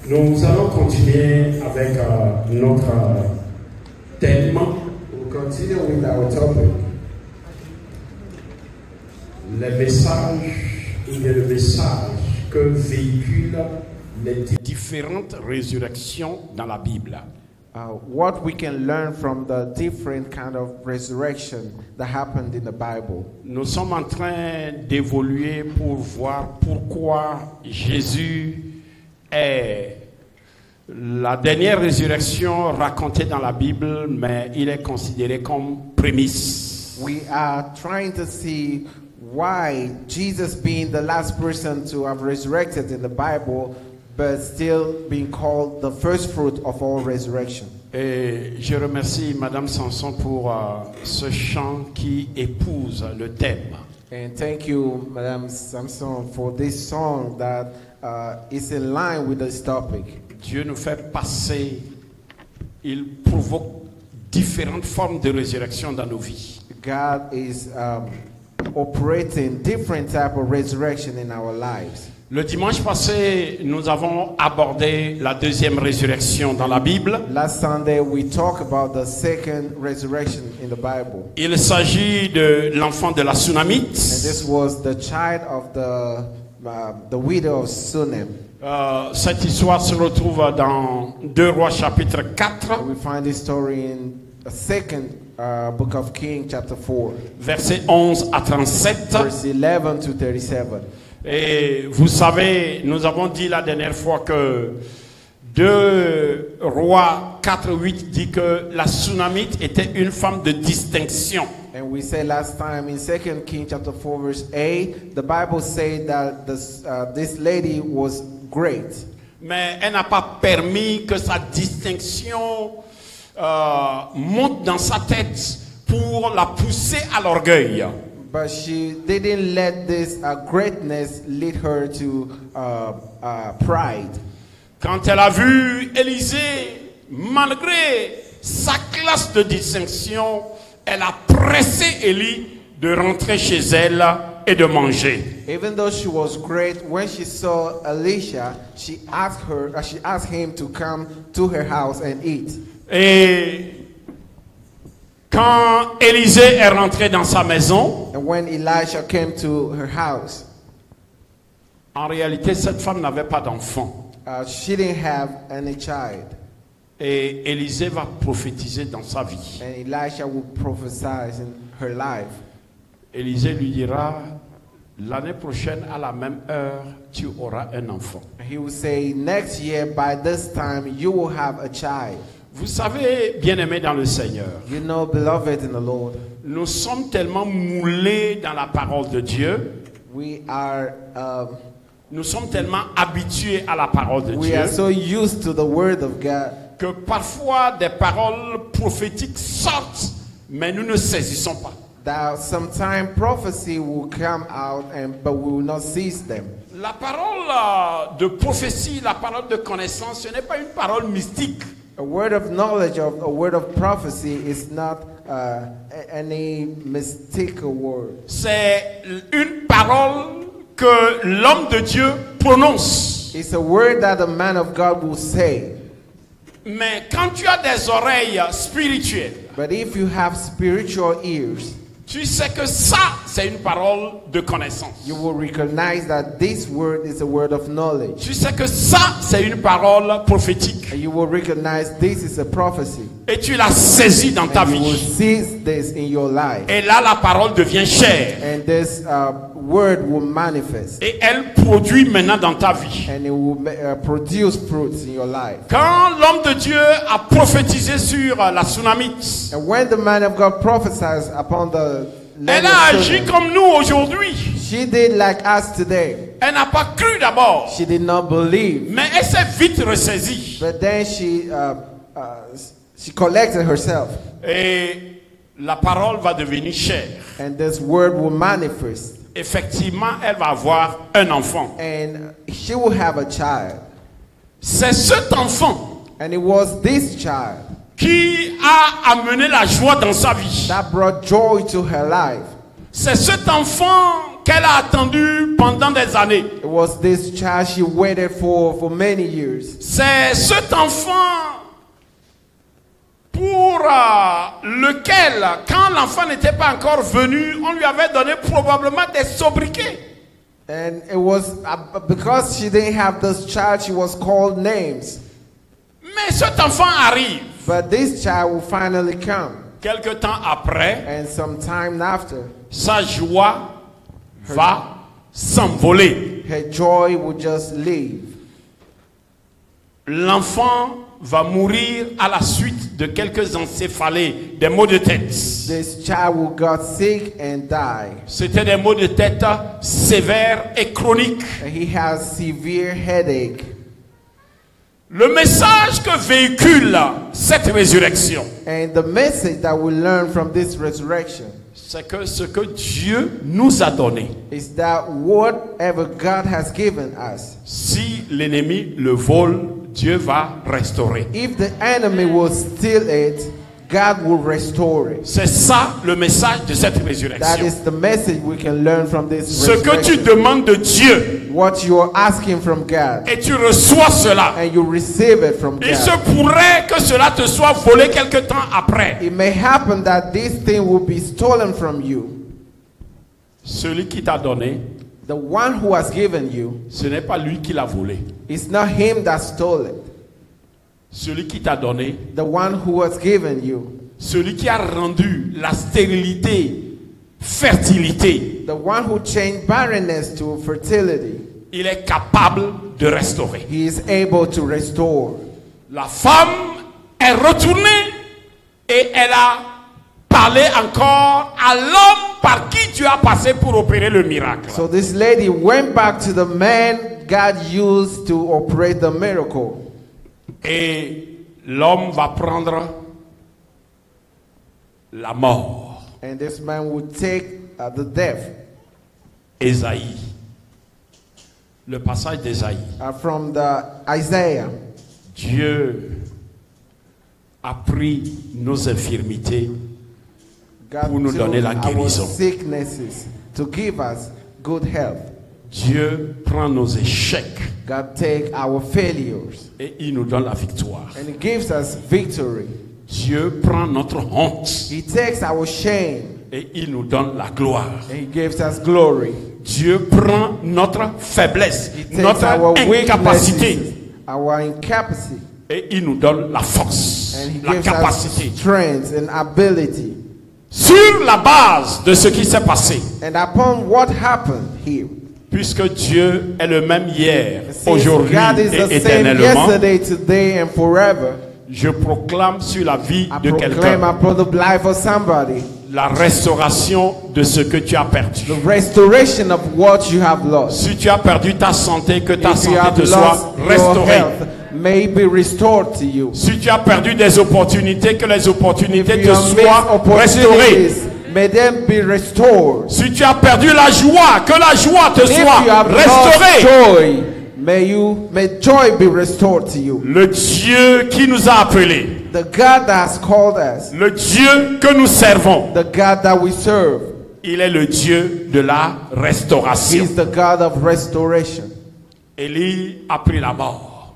Nous allons continuer avec notre thème. We'll continue with our topic. Les messages, ou le message que véhiculent les différentes résurrections dans la Bible. What we can learn from the different kind of resurrection that happened in the Bible. Nous sommes en train d'évoluer pour voir pourquoi Jésus est la dernière résurrection racontée dans la Bible, mais il est considéré comme prémisse. We are trying to see why Jesus, being the last person to have resurrected in the Bible, but still being called the first fruit of all resurrection. Et je remercie Madame Samson pour ce chant qui épouse le thème. And thank you, Madame Samson, for this song that is in line with this topic. Dieu nous fait passer, il provoque différentes formes de résurrection dans nos vies. God is operating different type of resurrection in our lives. Le dimanche passé, nous avons abordé la deuxième résurrection dans la Bible. Last Sunday we talked about the second resurrection in the Bible. Il s'agit de l'enfant de la Sunamite. And this was the child of the widow of Sunem. Cette histoire se retrouve dans 2 Rois chapitre 4. We find this story in the second book of Kings chapter 4. Versets 11 à 37. Verse 11 to 37. Et vous savez, nous avons dit la dernière fois que 2 Rois 4:8 dit que la Sunamite était une femme de distinction. And we said last time in 2 Kings chapter 4 verse 8, the Bible said that this lady was great. Mais elle n'a pas permis que sa distinction monte dans sa tête pour la pousser à l'orgueil. But she didn't let this greatness lead her to pride. Quand elle a vu Élisée, malgré sa classe de distinction, elle a pressé Élie de rentrer chez elle et de manger. Even though she was great, when she saw Elisha, she asked him to come to her house and eat. Et quand Élisée est rentré dans sa maison, and when Elisha came to her house, en réalité, cette femme n'avait pas d'enfant. She didn't have any child. Et Élisée va prophétiser dans sa vie. And Elisha would prophesy in her life. Élisée lui dira, l'année prochaine, à la même heure, tu auras un enfant. He would say, next year, by this time, you will have a child. Vous savez, bien-aimés dans le Seigneur, You know, beloved in the Lord, nous sommes tellement moulés dans la parole de Dieu, nous sommes tellement habitués à la parole de we Dieu, are so used to the word of God que parfois des paroles prophétiques sortent, mais nous ne saisissons pas. that sometimes prophecy will come out, but we will not seize them. La parole de prophétie, la parole de connaissance, ce n'est pas une parole mystique. A word of knowledge, a word of prophecy is not any mystical word. C'est une parole que l'homme de Dieu prononce. It's a word that the man of God will say. Mais quand tu as des oreilles spirituelles, But if you have spiritual ears, tu sais que ça, c'est une parole de connaissance. you will recognize that this word is a word of knowledge. Tu sais que ça, c'est une parole prophétique. And you will recognize this is a prophecy. Et tu l'as saisi dans ta And you will vie. seize this in your life. Et là, la parole devient chair. And this word will manifest. Et elle produit maintenant dans ta vie. And it will produce fruits in your life. Quand l'homme de Dieu a prophétisé sur la Sunamite, And when the man of God prophesies upon the elle land a of agi Sodom, comme nous aujourd'hui. she did like us today. Elle n'a pas cru d'abord, She did not believe. mais elle s'est vite ressaisie. But then she collected herself. Et la parole va devenir chair. And this word will manifest. Effectivement, elle va avoir un enfant. And she will have a child. C'est cet enfant And it was this child qui a amené la joie dans sa vie. that brought joy to her life. C'est cet enfant qu'elle a attendu pendant des années. It was this child she waited for many years. C'est cet enfant pour lequel, quand l'enfant n'était pas encore venu, on lui avait donné probablement des sobriquets. And it was because she didn't have this child, she was called names. Mais cet enfant arrive. But this child will finally come. Quelque temps après, And some time after, sa joie va s'envoler. her joy will just leave. L'enfant va mourir à la suite de quelques encéphalées, des maux de tête. This child will got sick and die. C'était des maux de tête sévères et chroniques. And he has severe headache. Le message que véhicule cette résurrection, And the message that we learn from this resurrection c'est que ce que Dieu nous a donné, is that whatever God has given us, si l'ennemi le vole, Dieu va restaurer. if the enemy will steal it, God will restore it. C'est ça le message de cette That résurrection. is the message we can learn from this Ce que tu resurrection. demandes de Dieu What you are asking from God, et tu reçois cela, and you receive it from il se God. pourrait que cela te soit volé quelque temps après. It may happen that this thing will be stolen from you. Celui qui t'a donné, The one who has given you, ce n'est pas lui qui l'a volé. it's not him that stole it. Celui qui t'a donné, The one who has given you, celui qui a rendu la stérilité, fertilité, the one who changed barrenness to fertility, il est capable de restaurer. he is able to restore. La femme est retournée et elle a parlé encore à l'homme par qui Dieu a passé pour opérer le miracle. So this lady went back to the man God used to operate the miracle. Et l'homme va prendre la mort. And this man would take the death. Ésaïe. Le passage d'Ésaïe. From the Isaiah. Dieu a pris nos infirmités God pour nous donner la took our guérison. sicknesses to give us good health. Dieu prend nos échecs God take our failures et il nous donne la victoire. and he gives us victory. Dieu prend notre honte He takes our shame et il nous donne la gloire. and he gives us glory. Dieu prend notre faiblesse, He takes notre our incapacité weaknesses, our incapacity, et il nous donne la force, and he la gives capacité. us strength and ability. Sur la base de ce qui s'est passé, And upon what happened here, puisque Dieu est le même hier, since aujourd'hui God is et the same éternellement, yesterday, today, and forever, je proclame sur la vie I de proclaim quelqu'un upon the life of somebody la restauration de ce que tu as perdu. the restoration of what you have lost. Si tu as perdu ta santé, que ta If you santé have te soit lost your restaurée. health, may be restored to you. Si tu as perdu des opportunités, que les If opportunités you te have soient missed restaurées. opportunities, may them be restored. Si tu as perdu la joie, que la joie te If you soit have restaurée. lost joy, may joy be restored to you. Le Dieu qui nous a appelés, The God that has called us, le Dieu que nous servons, the God that we serve, il est le Dieu de la restauration. He's the God of restoration. Élie a pris la mort,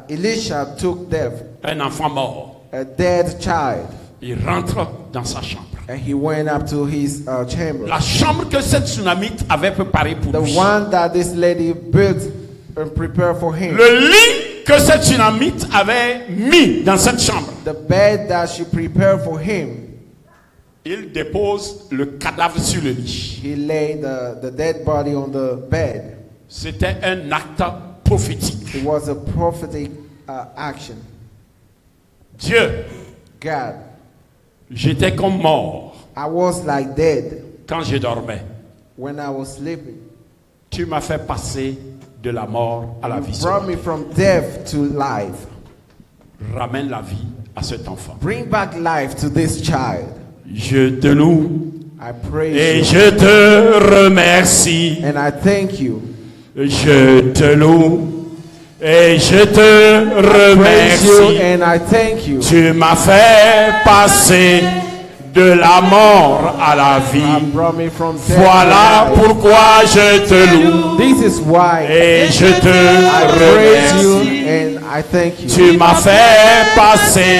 Elisha took death, un enfant mort. a dead child, Il rentre dans sa chambre. and he went up to his chamber. La chambre que cette tsunamite avait préparée pour The lui. one that this lady built and prepared for him. Le lit que cette tsunamite avait mis dans cette chambre. The bed that she prepared for him. Il dépose le cadavre sur le lit. He laid the dead body on the bed. C'était un acte prophétique. It was a prophetic action. Dieu, God, j'étais comme mort I was like dead quand je dormais. when I was sleeping. Tu m'as fait passer de la mort à la vie. You brought me from death to life. Ramène la vie à cet enfant. Bring back life to this child. Je te loue I praise et you je te remercie. and I thank you. Je te loue et je te Praise you remercie. and I thank you. Tu m'as fait passer de la mort à la You vie. have brought me from death Voilà to life. pourquoi je te loue This is why et je te I praise you remercie. and I thank you. Tu m'as fait passer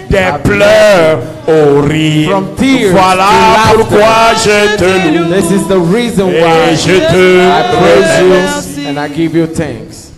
des pleurs au rire. From tears Voilà to laughter. pourquoi je te loue This is the reason why et je te I praise remercie. you and I give you thanks.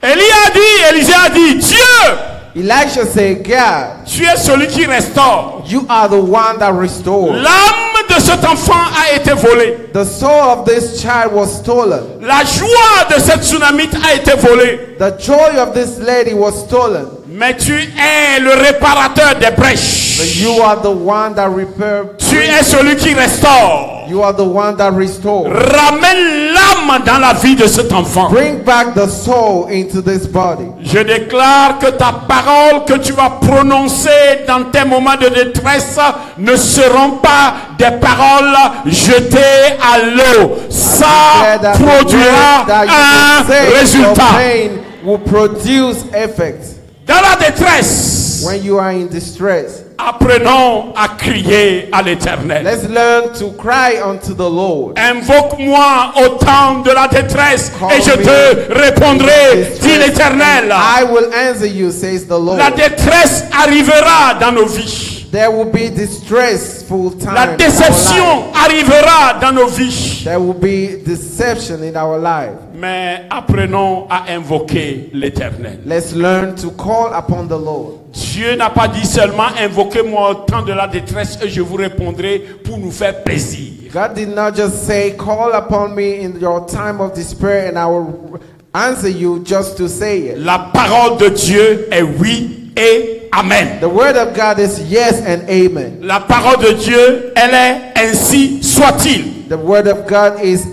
Élisée a dit, Dieu, Elisha said, God, tu es celui qui restaure. you are the one that restores. L'âme de cet enfant a été volée. The soul of this child was stolen. La joie de cette tsunamite a été volée. The joy of this lady was stolen. Mais tu es le réparateur des brèches. But you are the one that repairs. Tu es celui qui restaure. You are the one that restores. Ramène l'âme dans la vie de cet enfant. Bring back the soul into this body. Je déclare que ta parole que tu vas prononcer dans tes moments de détresse ne seront pas des paroles jetées à l'eau. Ça Declare that the produira word that you un will say your résultat. pain will produce effect. Dans la détresse, When you are in distress, apprenons à crier à l'Éternel. let's learn to cry unto the Lord. Invoque-moi au temps de la détresse Call et je me te répondrai, Distress, dit l'Éternel. I will answer you, says the Lord. La détresse arrivera dans nos vies. There will be distressful time. La in our déception life. arrivera dans nos vies. There will be deception in our life. Mais apprenons à invoquer l'Éternel. Let's learn to call upon the Lord. Dieu n'a pas dit seulement invoquez-moi au temps de la détresse et je vous répondrai pour nous faire plaisir. God did not just say, call upon me in your time of despair and I will answer you just to say it. La parole de Dieu est oui et amen. The word of God is yes and amen. La parole de Dieu, elle est ainsi soit-il. The word of God is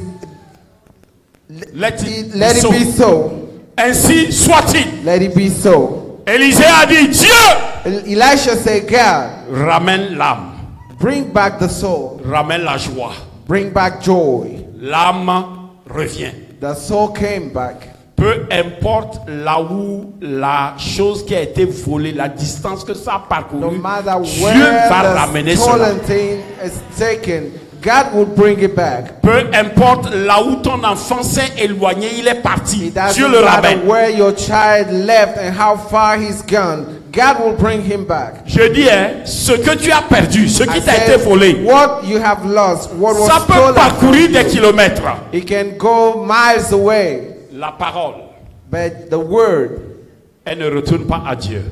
Let it let it so. be so. Ainsi soit-il. Let it be so. Élisée a dit, Dieu, Elisha said, God, ramène l'âme, bring back the soul. ramène la joie. Bring back joy. L'âme revient. The soul came back. Peu importe là où la chose qui a été volée, la distance que ça a No parcouru, matter Dieu where va the ramener cela. stolen thing is taken, God will bring it back. Peu importe là où ton enfant s'est éloigné, il est parti. It Dieu doesn't le matter ramène. where your child left and how far he's gone. God will bring him back. Je dis, hein, ce que tu as perdu, ce qui I t'a été said, volé, what you have lost, what was ça peut stolen, parcourir des kilomètres. it can go miles away. La parole, But the word elle ne retourne pas à Dieu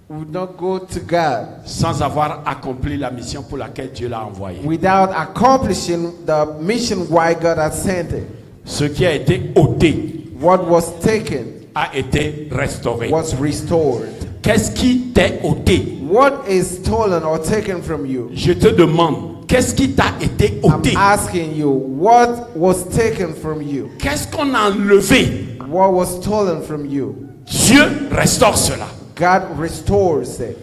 would not go to God sans avoir accompli la mission pour laquelle Dieu l'a envoyé. without accomplishing the mission why God had sent it. Ce qui a été ôté What was taken a été restauré. was restored. Qu'est-ce qui t'est ôté? What is stolen or taken from you? Je te demande, qu'est-ce qui t'a été I'm ôté? asking you, what was taken from you? Qu'est-ce qu'on a enlevé? What was stolen from you? Dieu restaure cela. God restores it.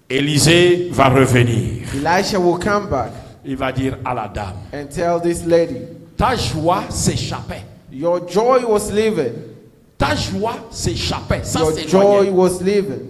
Élisée va revenir. Elisha will come back Il va dire à la dame, and tell this lady, ta joie s'échappait. your joy was leaving. Ta joie s'échappait. Ça Your s'éloignait. joy was leaving.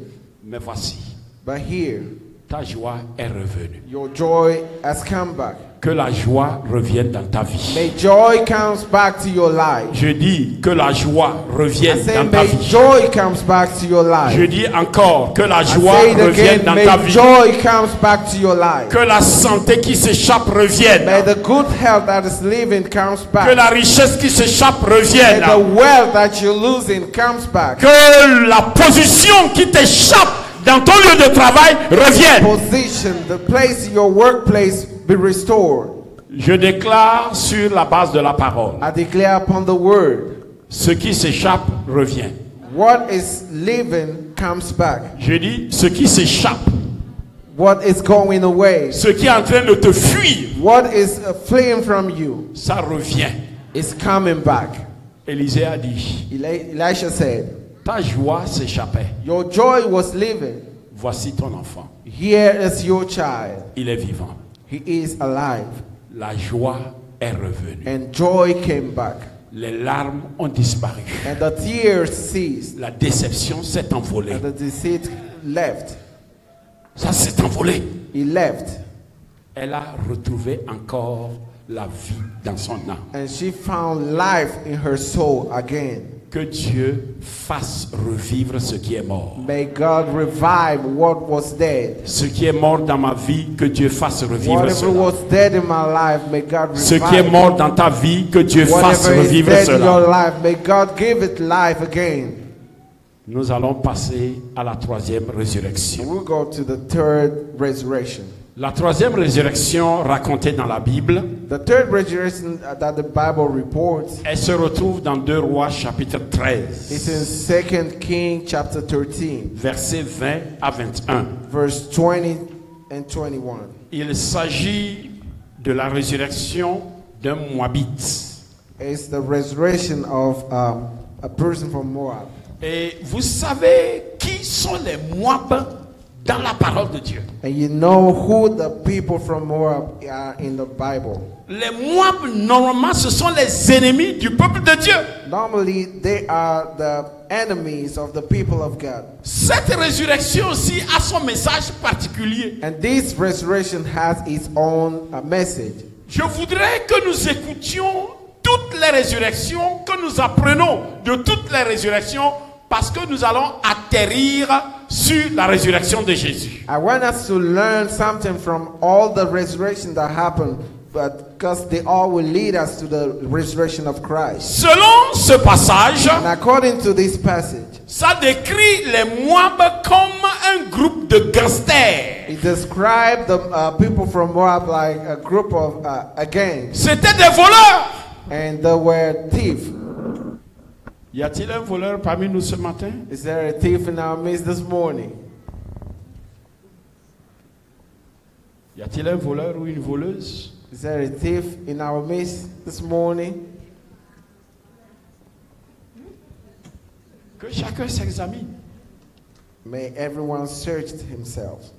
Mais voici, But here, ta joie est revenue. your joy has come back. Que la joie revienne dans ta vie. May joy comes back to your life. Je dis que la joie I revienne say, dans ta may vie. joy comes back to your Je life. dis encore que la I joie say it revienne again, dans may ta vie. joy comes back to your life. Que la santé qui s'échappe May revienne. the good health that is living comes Que back. la richesse qui s'échappe May revienne. the wealth that you're losing comes back. Que la position qui t'échappe dans ton lieu de travail revienne. Position, the place, your workplace be restored. Je déclare sur la base de la parole. I declare upon the word, Ce qui s'échappe revient. what is living comes back. Je dis ce qui s'échappe. What is going away, Ce qui est en train de te fuir. what is fleeing from you, Ça revient. is coming back. Élisée a dit, Elisha said, ta joie s'échappait. your joy was leaving. Voici ton enfant. Here is your child. Il est vivant. He is alive. La joie est revenue. And joy came back. Les larmes ont disparu. And the tears ceased. La déception s'est envolée. And the deceit left. Ça s'est envolé. he left. elle a retrouvé encore la vie dans son âme. And she found life in her soul again. Que Dieu fasse revivre ce qui est mort. May God revive what was dead. Ce qui est mort dans ma vie, que Dieu fasse revivre Whatever cela. was dead in my life, may God revive. Ce qui est mort dans ta vie, que Dieu fasse Whatever is revivre dead in your cela. life, may God give it life again. Nous allons passer à la troisième résurrection. We'll go to the third resurrection. La troisième résurrection racontée dans la Bible, The third resurrection that the Bible reports elle se retrouve dans 2 Rois chapitre is 13, in 2 Kings chapter 13, versets 20 à 21. verse 20 and 21. Il s'agit de la résurrection d'un Moabite. It's the resurrection of a person from Moab. Et vous savez qui sont les Moab dans la parole de Dieu? And you know who the people from Moab are in the Bible. Les Moab, normalement, ce sont les ennemis du peuple de Dieu. Normally, they are the enemies of the people of God. Cette résurrection aussi a son message particulier. And this resurrection has its own message. Je voudrais que nous écoutions toutes les résurrections, que nous apprenons de toutes les résurrections, parce que nous allons atterrir sur la résurrection de Jésus. I want us to learn something from all the resurrection that happened, but because they all will lead us to the resurrection of Christ. Selon ce passage, And according to this passage, ça décrit les Moab comme un groupe de gangsters. it described the people from Moab like a group of a gang, C'étaient des voleurs. and they were thieves. Y a-t-il un voleur parmi nous ce matin? Is there a thief in our midst this morning? Y a-t-il un voleur ou une voleuse? Is there a thief in our midst this morning? Que chacun s'examine. May everyone search himself.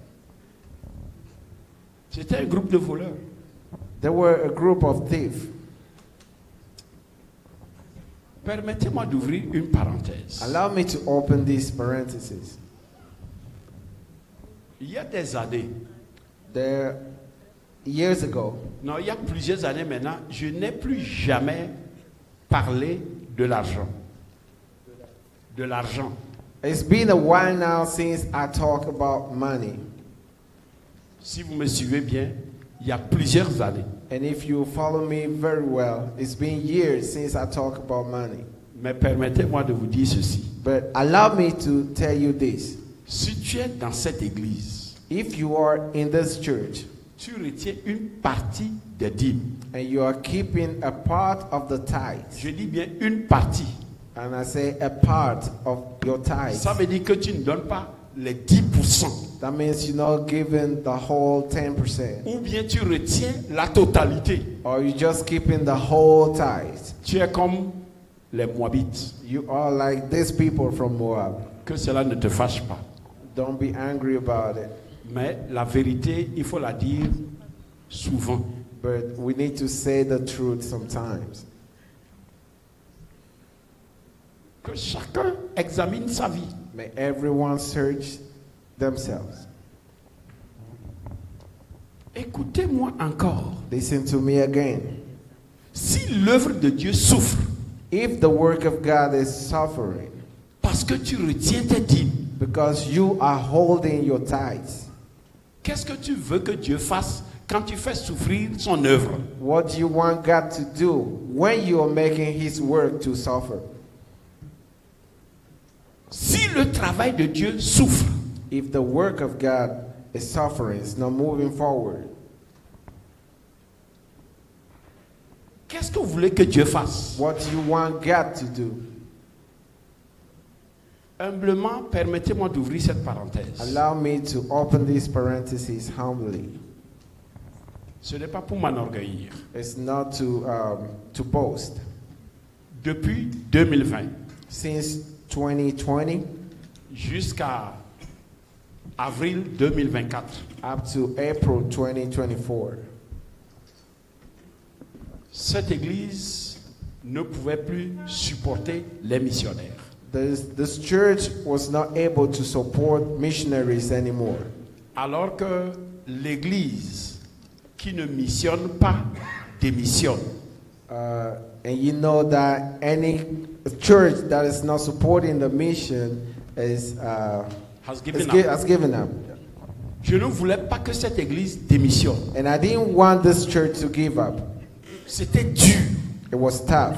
C'était un groupe de voleurs. There were a group of thieves. Permettez-moi d'ouvrir une parenthèse. Allow me to open these parentheses. Il y a des années, There, years ago, non, il y a plusieurs années maintenant, je n'ai plus jamais parlé de l'argent. De l'argent. it's been a while now since I talk about money. Si vous me suivez bien, il y a plusieurs années. And if you follow me very well, it's been years since I talk about money. Mais permettez-moi de vous dire ceci. But allow me to tell you this. Si tu es dans cette église, If you are in this church tu retiens une partie des dîmes. and you are keeping a part of the tithes, Je dis bien une partie. and I say a part of your tithes, Ça veut dire que tu ne donnes pas les 10%. that means you're not giving the whole 10%. Ou bien tu retiens la totalité. Or you're just keeping the whole tithes. Tu es comme les Moabites. You are like these people from Moab. Que cela ne te fâche pas. Don't be angry about it. Mais la vérité, il faut la dire souvent. But we need to say the truth sometimes. Que chacun examine sa vie. May everyone search themselves. Écoutez-moi encore. Listen to me again. Si l'œuvre de Dieu souffre If the work of God is suffering parce que tu retiens tes dîmes, because you are holding your tithes, qu'est-ce que tu veux que Dieu fasse quand tu fais souffrir son œuvre? what do you want God to do when you are making His work to suffer? Si le travail de Dieu souffre, If the work of God is suffering, it's not moving forward, qu'est-ce que vous voulez que Dieu fasse? what do you want God to do? Humblement, permettez-moi d'ouvrir cette parenthèse. Allow me to open these parentheses humbly. Ce n'est pas pour m'enorgueillir. It's not to boast. Depuis 2020 Since 2020 jusqu'à avril 2024, up to April 2024, cette église ne pouvait plus supporter les missionnaires. this church was not able to support missionaries anymore. Alors que l'église qui ne missionne pas démissionne. And you know that any church that is not supporting the mission Has given has up. given up. Je ne voulais pas que cette église démissionne. And I didn't want this church to give up. C'était dur. It was tough.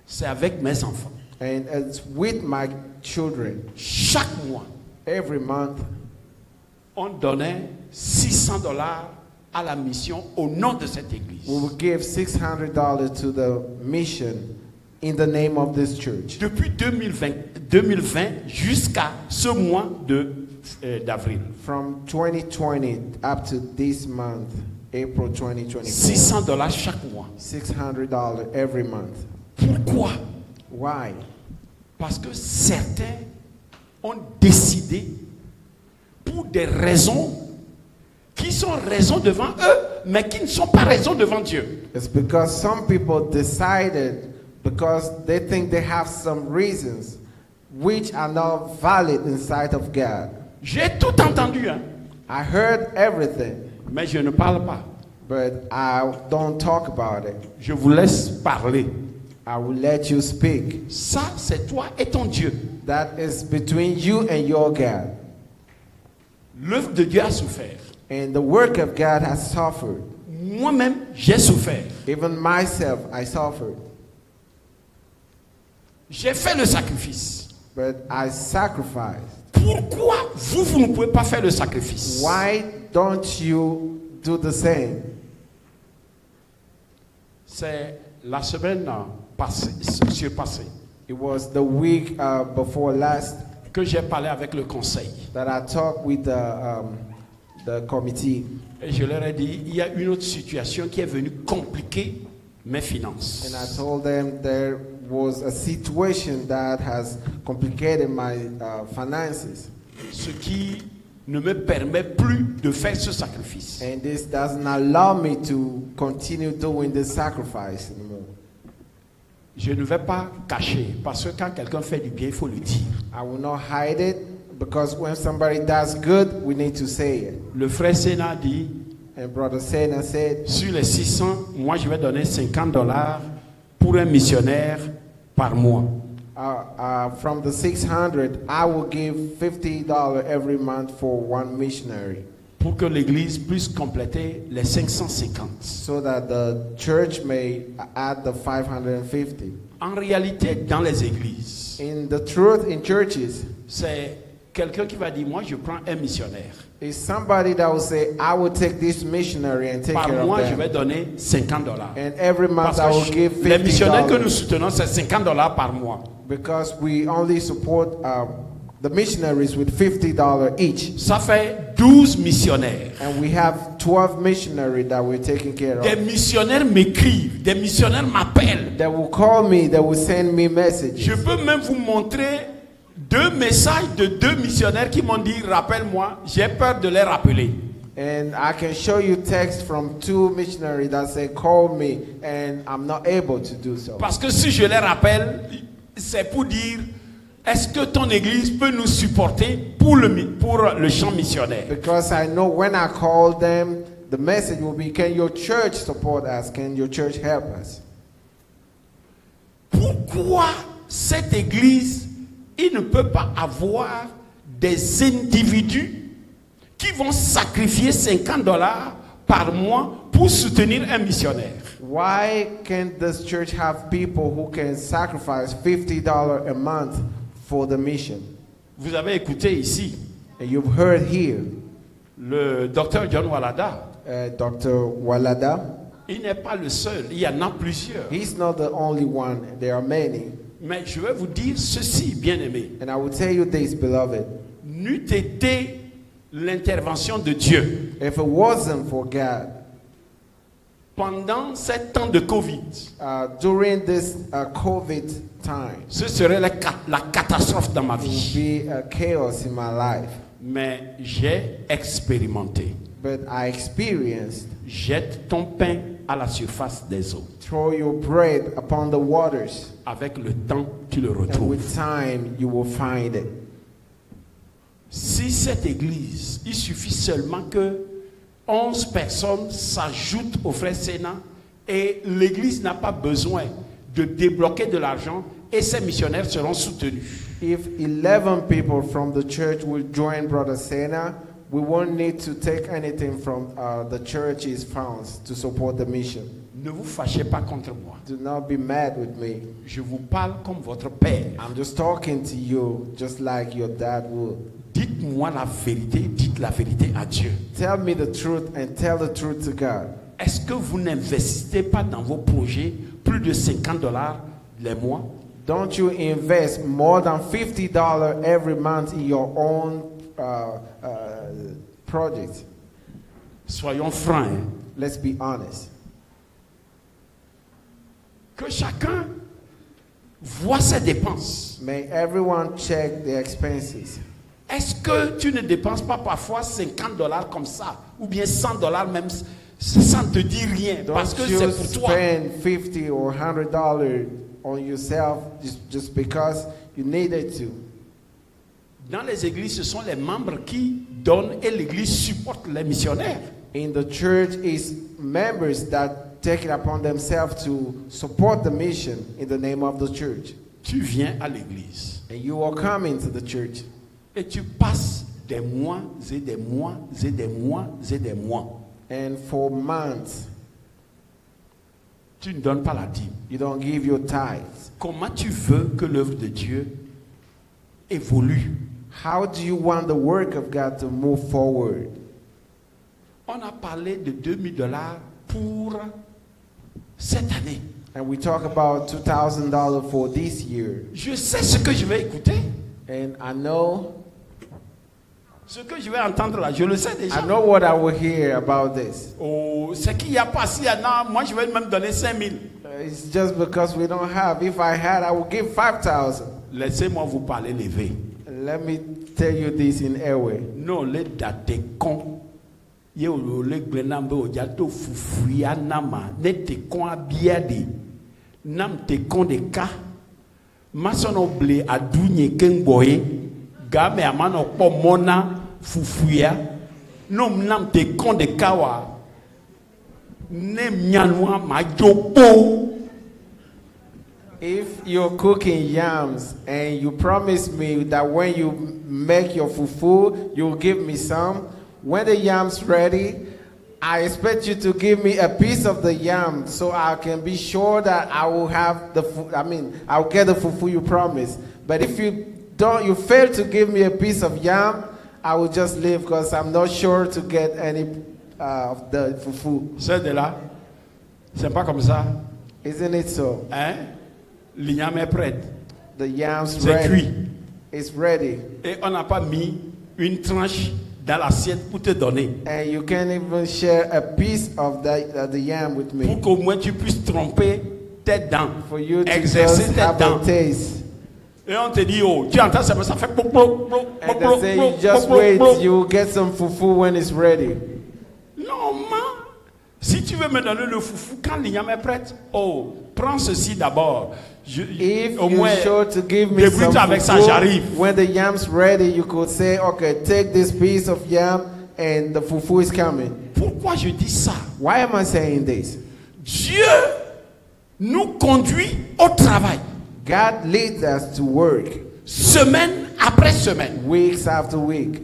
C'est avec mes enfants. And it's with my children. Chaque mois, Every month, on donnait $600 à la mission au nom de cette église. we will give $600 to the mission in the name of this church. Depuis 2020 jusqu'à ce mois d'avril. From 2020 up to this month, April 2024. $600 chaque mois. $600 every month. Pourquoi? Why? Parce que certains ont décidé, pour des raisons qui sont raisons devant eux, mais qui ne sont pas raisons devant Dieu. It's because some people decided, because they think they have some reasons which are not valid in sight of God. J'ai tout entendu, hein, I heard everything, mais je ne parle pas. but I don't talk about it. Je vous laisse parler. I will let you speak. Ça, c'est toi et ton Dieu. That is between you and your God. L'œuvre de Dieu a souffert. And the work of God has suffered. Moi-même, j'ai souffert. Even myself, I suffered. J'ai fait le sacrifice. But I sacrificed. Pourquoi vous ne pouvez pas faire le sacrifice? Why don't you do the same? C'est la semaine passée, It was the week before last que j'ai parlé avec le conseil. that I talked with the committee. Et je leur ai dit, il y a une autre situation qui est venue compliquer mes finances. And I told them there was a situation that has complicated my finances. Ce qui ne me permet plus de faire ce sacrifice. And this doesn't allow me to continue doing this sacrifice anymore. Je ne vais pas cacher, parce que quand quelqu'un fait du bien, il faut le dire. I will not hide it, because when somebody does good, we need to say it. Le frère Sénat dit, And Brother Sena said, sur les 600, moi je vais donner $50 pour un missionnaire par mois. From the 600, I will give $50 every month for one missionary, Pour que l'église puisse compléter les 550. so that the church may add the 550. En réalité, dans les églises, In the truth, in churches, c'est quelqu'un qui va dire, moi je prends un missionnaire. is somebody that will say, I will take this missionary and take Par care mois, of je vais them. donner $50. And every month Parce I will que give les missionnaires que nous $50. soutenons, c'est $50 par mois. Because we only support the missionaries with $50 each. Ça fait 12 missionnaires. And we have 12 missionaries that we're taking care Des of. missionnaires m'écrivent, des missionnaires m'appellent. They will call me, they will send me Je messages. peux même vous montrer 2 messages de 2 missionnaires qui m'ont dit, rappelle-moi, j'ai peur de les rappeler. And I can show you text from 2 missionaries that say, call me, and I'm not able to do so. Parce que si je les rappelle, c'est pour dire, est-ce que ton église peut nous supporter pour le champ missionnaire? Because I know when I call them, the message will be, can your church support us? Can your church help us? Pourquoi cette église, il ne peut pas avoir des individus qui vont sacrifier $50 par mois pour soutenir un missionnaire? Why can't this church have people who can sacrifice $50 a month for the mission? Vous avez écouté ici And you've heard here, le docteur John Walada. Dr. Walada. Il n'est pas le seul, il y en a plusieurs. He's not the only one. There are many. Mais je vais vous dire ceci, bien-aimés. And I will tell you this, beloved. N'eût été l'intervention de Dieu If it wasn't for God, pendant ces temps de Covid, during this COVID time, ce serait la catastrophe dans ma it would vie. be a chaos in my life. Mais j'ai expérimenté. But I experienced, Jette ton pain à la surface des eaux. throw your bread upon the waters, Avec le temps, tu le and retrouves. with time you will find it. Si cette église, il suffit seulement que 11 personnes s'ajoutent au frère Sénat et l'église n'a pas besoin de débloquer de l'argent et ces missionnaires seront soutenus. If 11 people from the church will join Brother Sena, we won't need to take anything from the church's funds to support the mission. Ne vous fâchez pas contre moi. Do not be mad with me. Je vous parle comme votre père. I'm just talking to you just like your dad would. Dites-moi la vérité, dites la vérité à Dieu. Tell me the truth and tell the truth to God. Est-ce que vous n'investissez pas dans vos projets plus de $50 les mois? Don't you invest more than $50 every month in your own project? Soyons francs. Hein? Let's be honest. Que chacun voit ses dépenses. May everyone check their expenses. Est-ce que tu ne dépenses pas parfois $50 comme ça, ou bien $100 même, sans te dire rien, parce que c'est pour toi? Don't spend $50 or $100 on yourself just because you needed to. Dans les églises, ce sont les membres qui donnent et l'église supporte les missionnaires. In the church, it's members that take it upon themselves to support the mission in the name of the church. Tu viens à l'église. And you are coming to the church. Et tu passes des mois et des mois et des mois et des mois. And for months, tu ne donnes pas la dîme. You don't give your tithes. Comment tu veux que l'œuvre de Dieu évolue? How do you want the work of God to move forward? On a parlé de $2000 pour cette année. And we talk about $2,000 for this year. Je sais ce que je vais écouter. And I know ce que je vais entendre là, je le sais déjà. I know what I will hear about this. Oh, c'est qu'il n'y a pas si moi je vais même donner 5000. It's just because we don't have. If I had, I would give 5,000. Laissez-moi vous parler levé. Let me tell you this in airway. Non, les dates con. Ye o le grenambe o jato fufuya nama ne te kon abiade nam te kon de ka masono ble adunye kengboye game amano po mona fufuya nom nam te kon de kawa ne myanwa majopo. If you're cooking yams and you promise me that when you make your fufu, you'll give me some. When the yam's ready, I expect you to give me a piece of the yam so I can be sure that I will have I'll get the fufu you promised. But if you fail to give me a piece of yam, I will just leave because I'm not sure to get any of the fufu. C'est de là. C'est pas comme ça. Isn't it so? Hein? L'igname est prête. The yam's c'est ready. Cuit. It's ready. Et on n'a pas mis une tranche dans l'assiette pour te donner. And you can't even share a piece of the yam with me. Pour qu'au moins tu puisses tromper tes dents. For you to exercer just tes have dents. a taste. Et on te dit, oh, tu entends ça fait and they say, you just wait, you will get some fufu when it's ready. Non, si tu veux me donner le foufou quand l'igname est prête, oh, prends ceci d'abord. If au you're moins, sure to give me some avec ça, fufu, j'arrive. when the yam's ready, you could say, okay, take this piece of yam and the fufu is coming. Pourquoi je dis ça? Why am I saying this? Dieu nous conduit au travail. God leads us to work. Semaine après semaine. Weeks after week.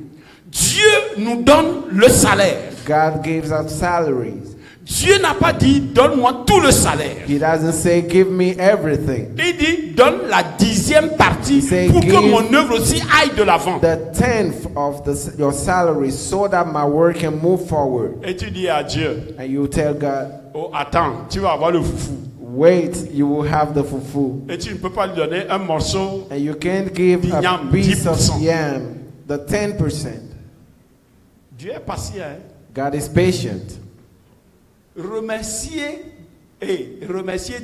Dieu nous donne le salaire. God gives us salaries. Dieu n'a pas dit donne-moi tout le salaire. He doesn't say give me everything. Il dit donne la 10e partie pour que mon œuvre aussi aille de l'avant. The 10th of your salary so that my work can move forward. Et tu dis à Dieu. And you tell God. Oh attends, tu vas avoir le foufou. Wait, you will have the fufu. Et tu ne peux pas lui donner un morceau. And you can't give a piece of yam, the 10%. Dieu est patient. Hein? God is patient. Remerciez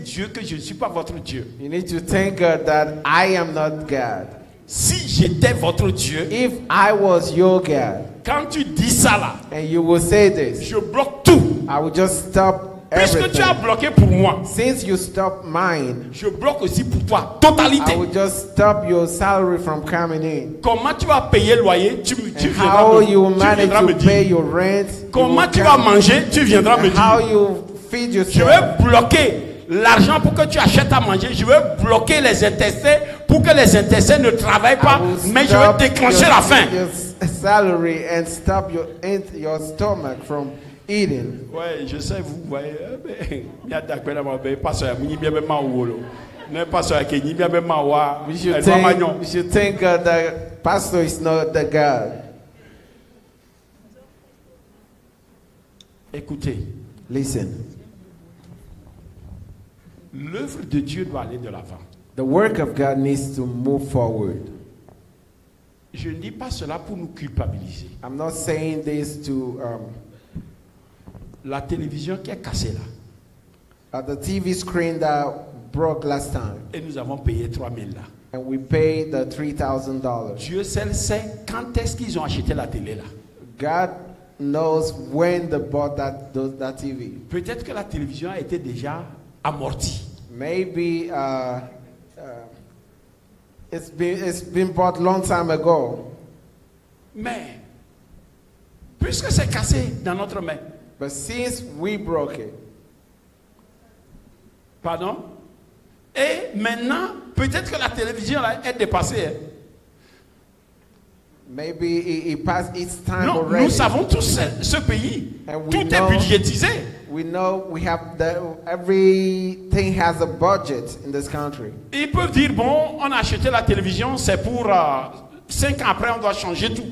Dieu que je ne suis pas votre Dieu. You need to thank God that I am not God. Si j'étais votre Dieu, if I was your God, quand tu dis ça là, and you will say this, je bloque tout. I will just stop Puisque tu as bloqué pour moi, Since you stopped mine, je bloque aussi pour toi. I Totalité. will just stop your salary from coming in. Comment tu vas payer le loyer? Tu And viendras how me, you tu manage viendras me to pay dire. your rent. you Comment will tu vas come. manger? Tu viendras me And how dire. you feed Je yourself. vais bloquer l'argent pour que tu achètes à manger. Je vais bloquer les intestins pour que les intestins ne travaillent pas. I will Mais je stop vais déclencher la faim. your salary and stop your stomach from eating. Ouais, je sais, vous voyez. Il y a d'accord là, mais pas ça. Il y a même pas où n'est pas ça. Il y a même pas où. We should thank God that pastor is not the God. Écoutez, Listen, l'œuvre de Dieu doit aller de l'avant. the work of God needs to move forward. Je ne dis pas cela pour nous culpabiliser. I'm not saying this to La télévision qui est cassée là, the TV screen that broke last time, et nous avons payé 3 000 là. and we paid the $3,000. Dieu seul sait quand est-ce qu'ils ont acheté la télé là. God knows when they bought that TV. Peut-être que la télévision a été déjà amortie. Maybe it's been bought long time ago. Mais, puisque c'est cassé dans notre main, But since we broke it, pardon, et maintenant, peut-être que la télévision là, est dépassée. Hein. maybe it passed its time Non, already. nous savons tous ce pays. And we Tout est know- budgétisé. We know we have everything has a budget in this country. Ils peuvent dire, bon, on a acheté la télévision, c'est pour 5 ans après, on doit changer tout.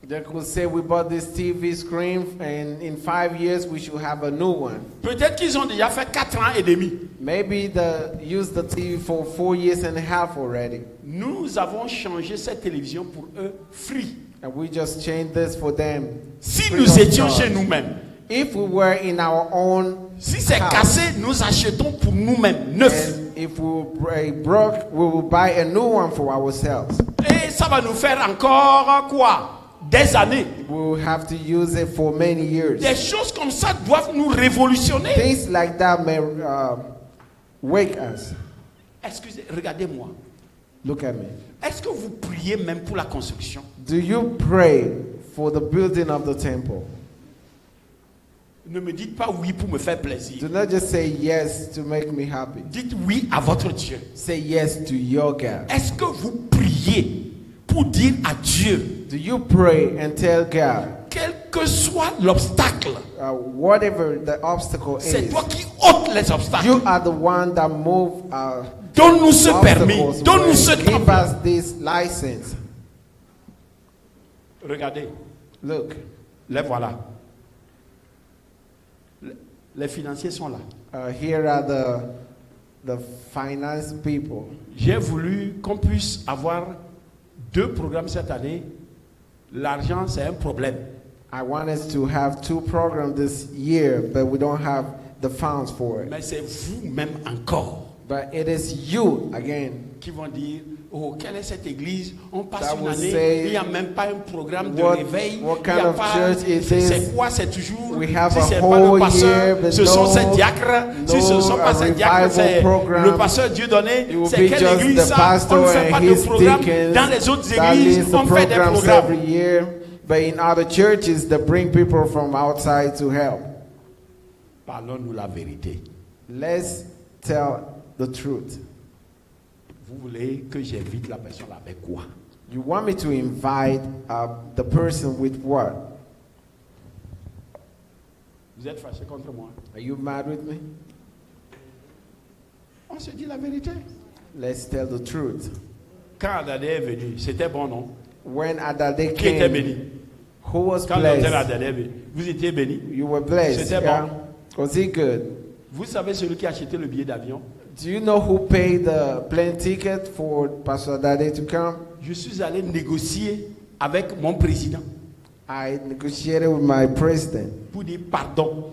They could say we bought this TV screen and in 5 years we should have a new one. Peut-être qu'ils ont déjà fait 4 ans et demi. Maybe they used the TV for 4 years and a half already. Nous avons changé cette télévision pour eux free. And we just changed this for them. Si free nous of étions charge. chez nous-mêmes, If we were in our own si c'est house, cassé, nous achetons pour nous-mêmes, neuf. and if we broke, we will buy a new one for ourselves. Et ça va nous faire encore quoi? Des années. We will have to use it for many years. Des choses comme ça doivent nous révolutionner. Things like that may wake us. Excusez, regardez-moi. Look at me. Est-ce que vous priez même pour la construction? Do you pray for the building of the temple? Ne me dites pas oui pour me faire plaisir. Do not just say yes to make me happy. Dites oui à votre Dieu. Say yes to your God. Est-ce que vous priez pour dire à Dieu, Do you pray and tell God, quel que soit l'obstacle, whatever the obstacle c'est is, toi qui ôtes les obstacles. you are the one that move Donne-nous ce permis, obstacles donne-nous away. ce Give temps. us this license. Regardez, Look, les voilà. Les financiers sont là. here are the finance people. J'ai voulu qu'on puisse avoir 2 programmes cette année. L'argent, c'est un problème. I want us to have 2 programs this year, but we don't have the funds for it. Mais c'est vous-même encore But it is you again qui vont dire, oh, quelle est cette église? On passe That une will année, say, il n'y a même pas un programme de what- réveil. what Il y a kind of pas- church is c'est this? quoi? C'est toujours, We have si a c'est pas whole le pasteur, year, but ce sont no- ces diacres. Si ce ne sont pas no, ces diacres, revival c'est program. le pasteur Dieudonné. It will C'est be quelle just église the ça? pastor On ne fait pas and de his programme. deacons Dans les autres that églises, leads the on fait des programs programmes. every year. But in other churches, they bring people from outside to help. Parlons-nous la vérité. Let's tell the truth. Vous voulez que j'invite la personne avec quoi? You want me to invite the person with what? Vous êtes fâché contre moi? Are you mad with me? On se dit la vérité. Let's tell the truth. Quand Adadé est venu, c'était bon, non? When Adade Qui était came, béni? who was Quand l'hôtel blessed? Adadé est venu, vous étiez béni? You were blessed. C'était Yeah? bon. Was he good? Vous savez celui qui a acheté le billet d'avion? Do you know who paid the plane ticket for Pastor Adade to come? Je suis allé négocier avec mon président I negotiated with my president pour dire pardon,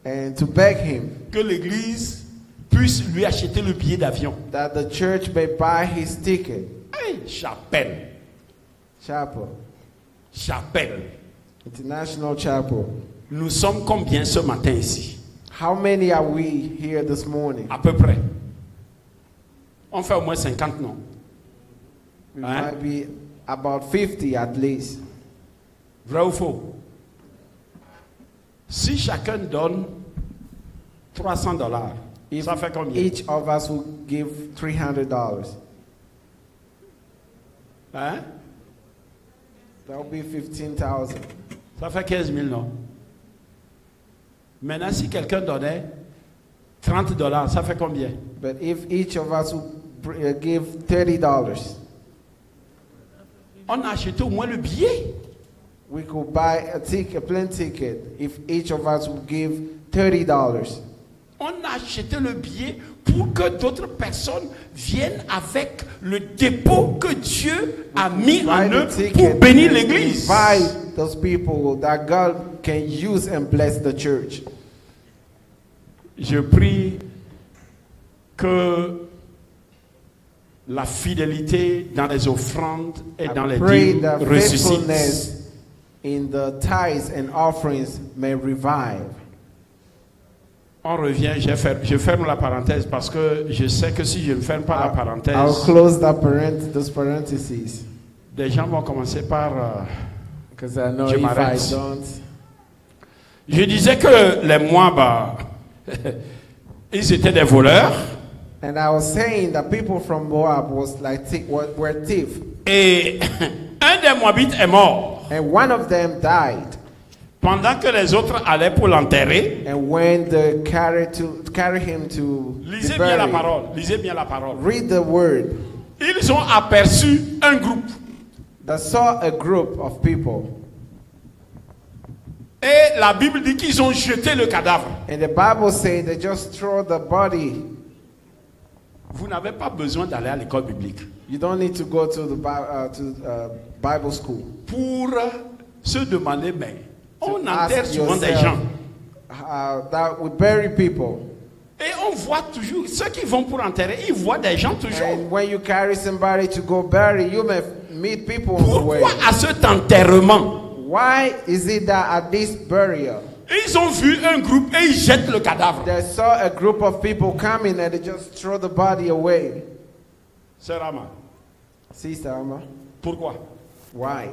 and to beg him que l'église puisse lui acheter le billet d'avion. that the church may buy his ticket. Hey, chapelle, Chapel, chapelle. International Chapel. Nous sommes combien ce matin ici? How many are we here this morning? À peu près. On fait au moins 50 noms. We Hein? might be about 50 at least. Vrai ou faux? Si chacun donne $300, If ça fait combien? each of us will give $300, Hein? that will be 15,000. Ça fait 15 000, non? Maintenant, si quelqu'un donnait $30, ça fait combien? But if each of us will give $30, On a acheté au moins le billet. we could buy a plane ticket. If each of us will give $30, On a acheté le billet pour que d'autres personnes viennent avec le dépôt que Dieu a mis en buy the eux ticket pour bénir and l'église. invite those people that God can use and bless the church. Je prie que la fidélité dans les offrandes et dans les Pray dîmes that ressuscite. faithfulness in the tithes and offerings may revive. On revient, je ferme la parenthèse parce que je sais que si je ne ferme pas la I'll parenthèse, close those parentheses des gens vont commencer par... because I know Je if I m'arrête. don't. Je disais que les Moabs, ils étaient des voleurs And I was saying that people from Moab were thieves. et un des Moabites est mort. And one of them died. Pendant que les autres allaient pour l'enterrer, And when they carry him to lisez be bien la buried, parole, lisez bien la parole. read the word. Ils ont aperçu un groupe. They saw a group of people. Et la Bible dit qu'ils ont jeté le cadavre. And the Bible says they just throw the body. Vous n'avez pas besoin d'aller à l'école biblique You don't need to go to the Bible school. pour se demander, mais on Ask enterre souvent des yourself, gens. that we bury people. Et on voit toujours, ceux qui vont pour enterrer, ils voient des gens toujours. And when you carry somebody to go bury, you may meet people on the way. Pourquoi à cet enterrement, Why is it that at this burial, ils ont vu un groupe et ils jettent le cadavre? they saw a group of people coming and they just throw the body away? Sœur Ama, Sister Amma, pourquoi? why?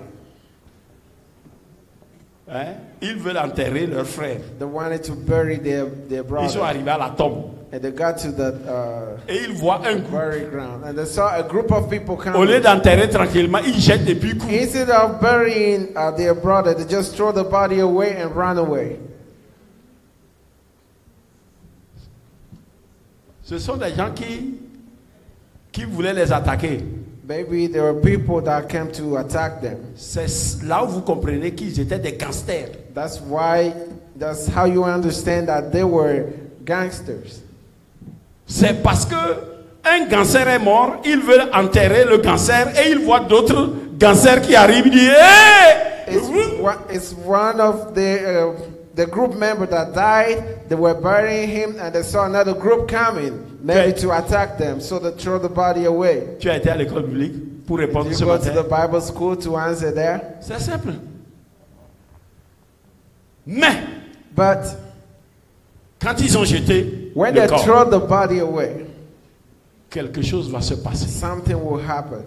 Hein? Ils veulent enterrer leur frère. They wanted to bury their Ils sont brother. arrivés à la tombe. And they got to the Et ils voient un groupe. burial ground. And they saw a group of people Au lieu coming. d'enterrer tranquillement, ils jettent et puis courent. Instead of burying their brother, they just throw the body away and run away. Ce sont des gens qui voulaient les attaquer. Maybe there were people that came to attack them. C'est là où vous comprenez qu'ils étaient des gangsters. That's how you understand that they were gangsters. C'est parce que un gangster est mort, ils veulent enterrer le gangster et ils voient d'autres gangsters qui arrivent et disent hey! It's one of the group member that died. They were burying him, and they saw another group coming, maybe to attack them, so they throw the body away. Tu as été à l'école publique pour répondre Did ce you go to matin. the Bible school to answer there? C'est simple. Mais But quand ils ont jeté when le they corps, throw the body away, quelque chose va se passer. something will happen.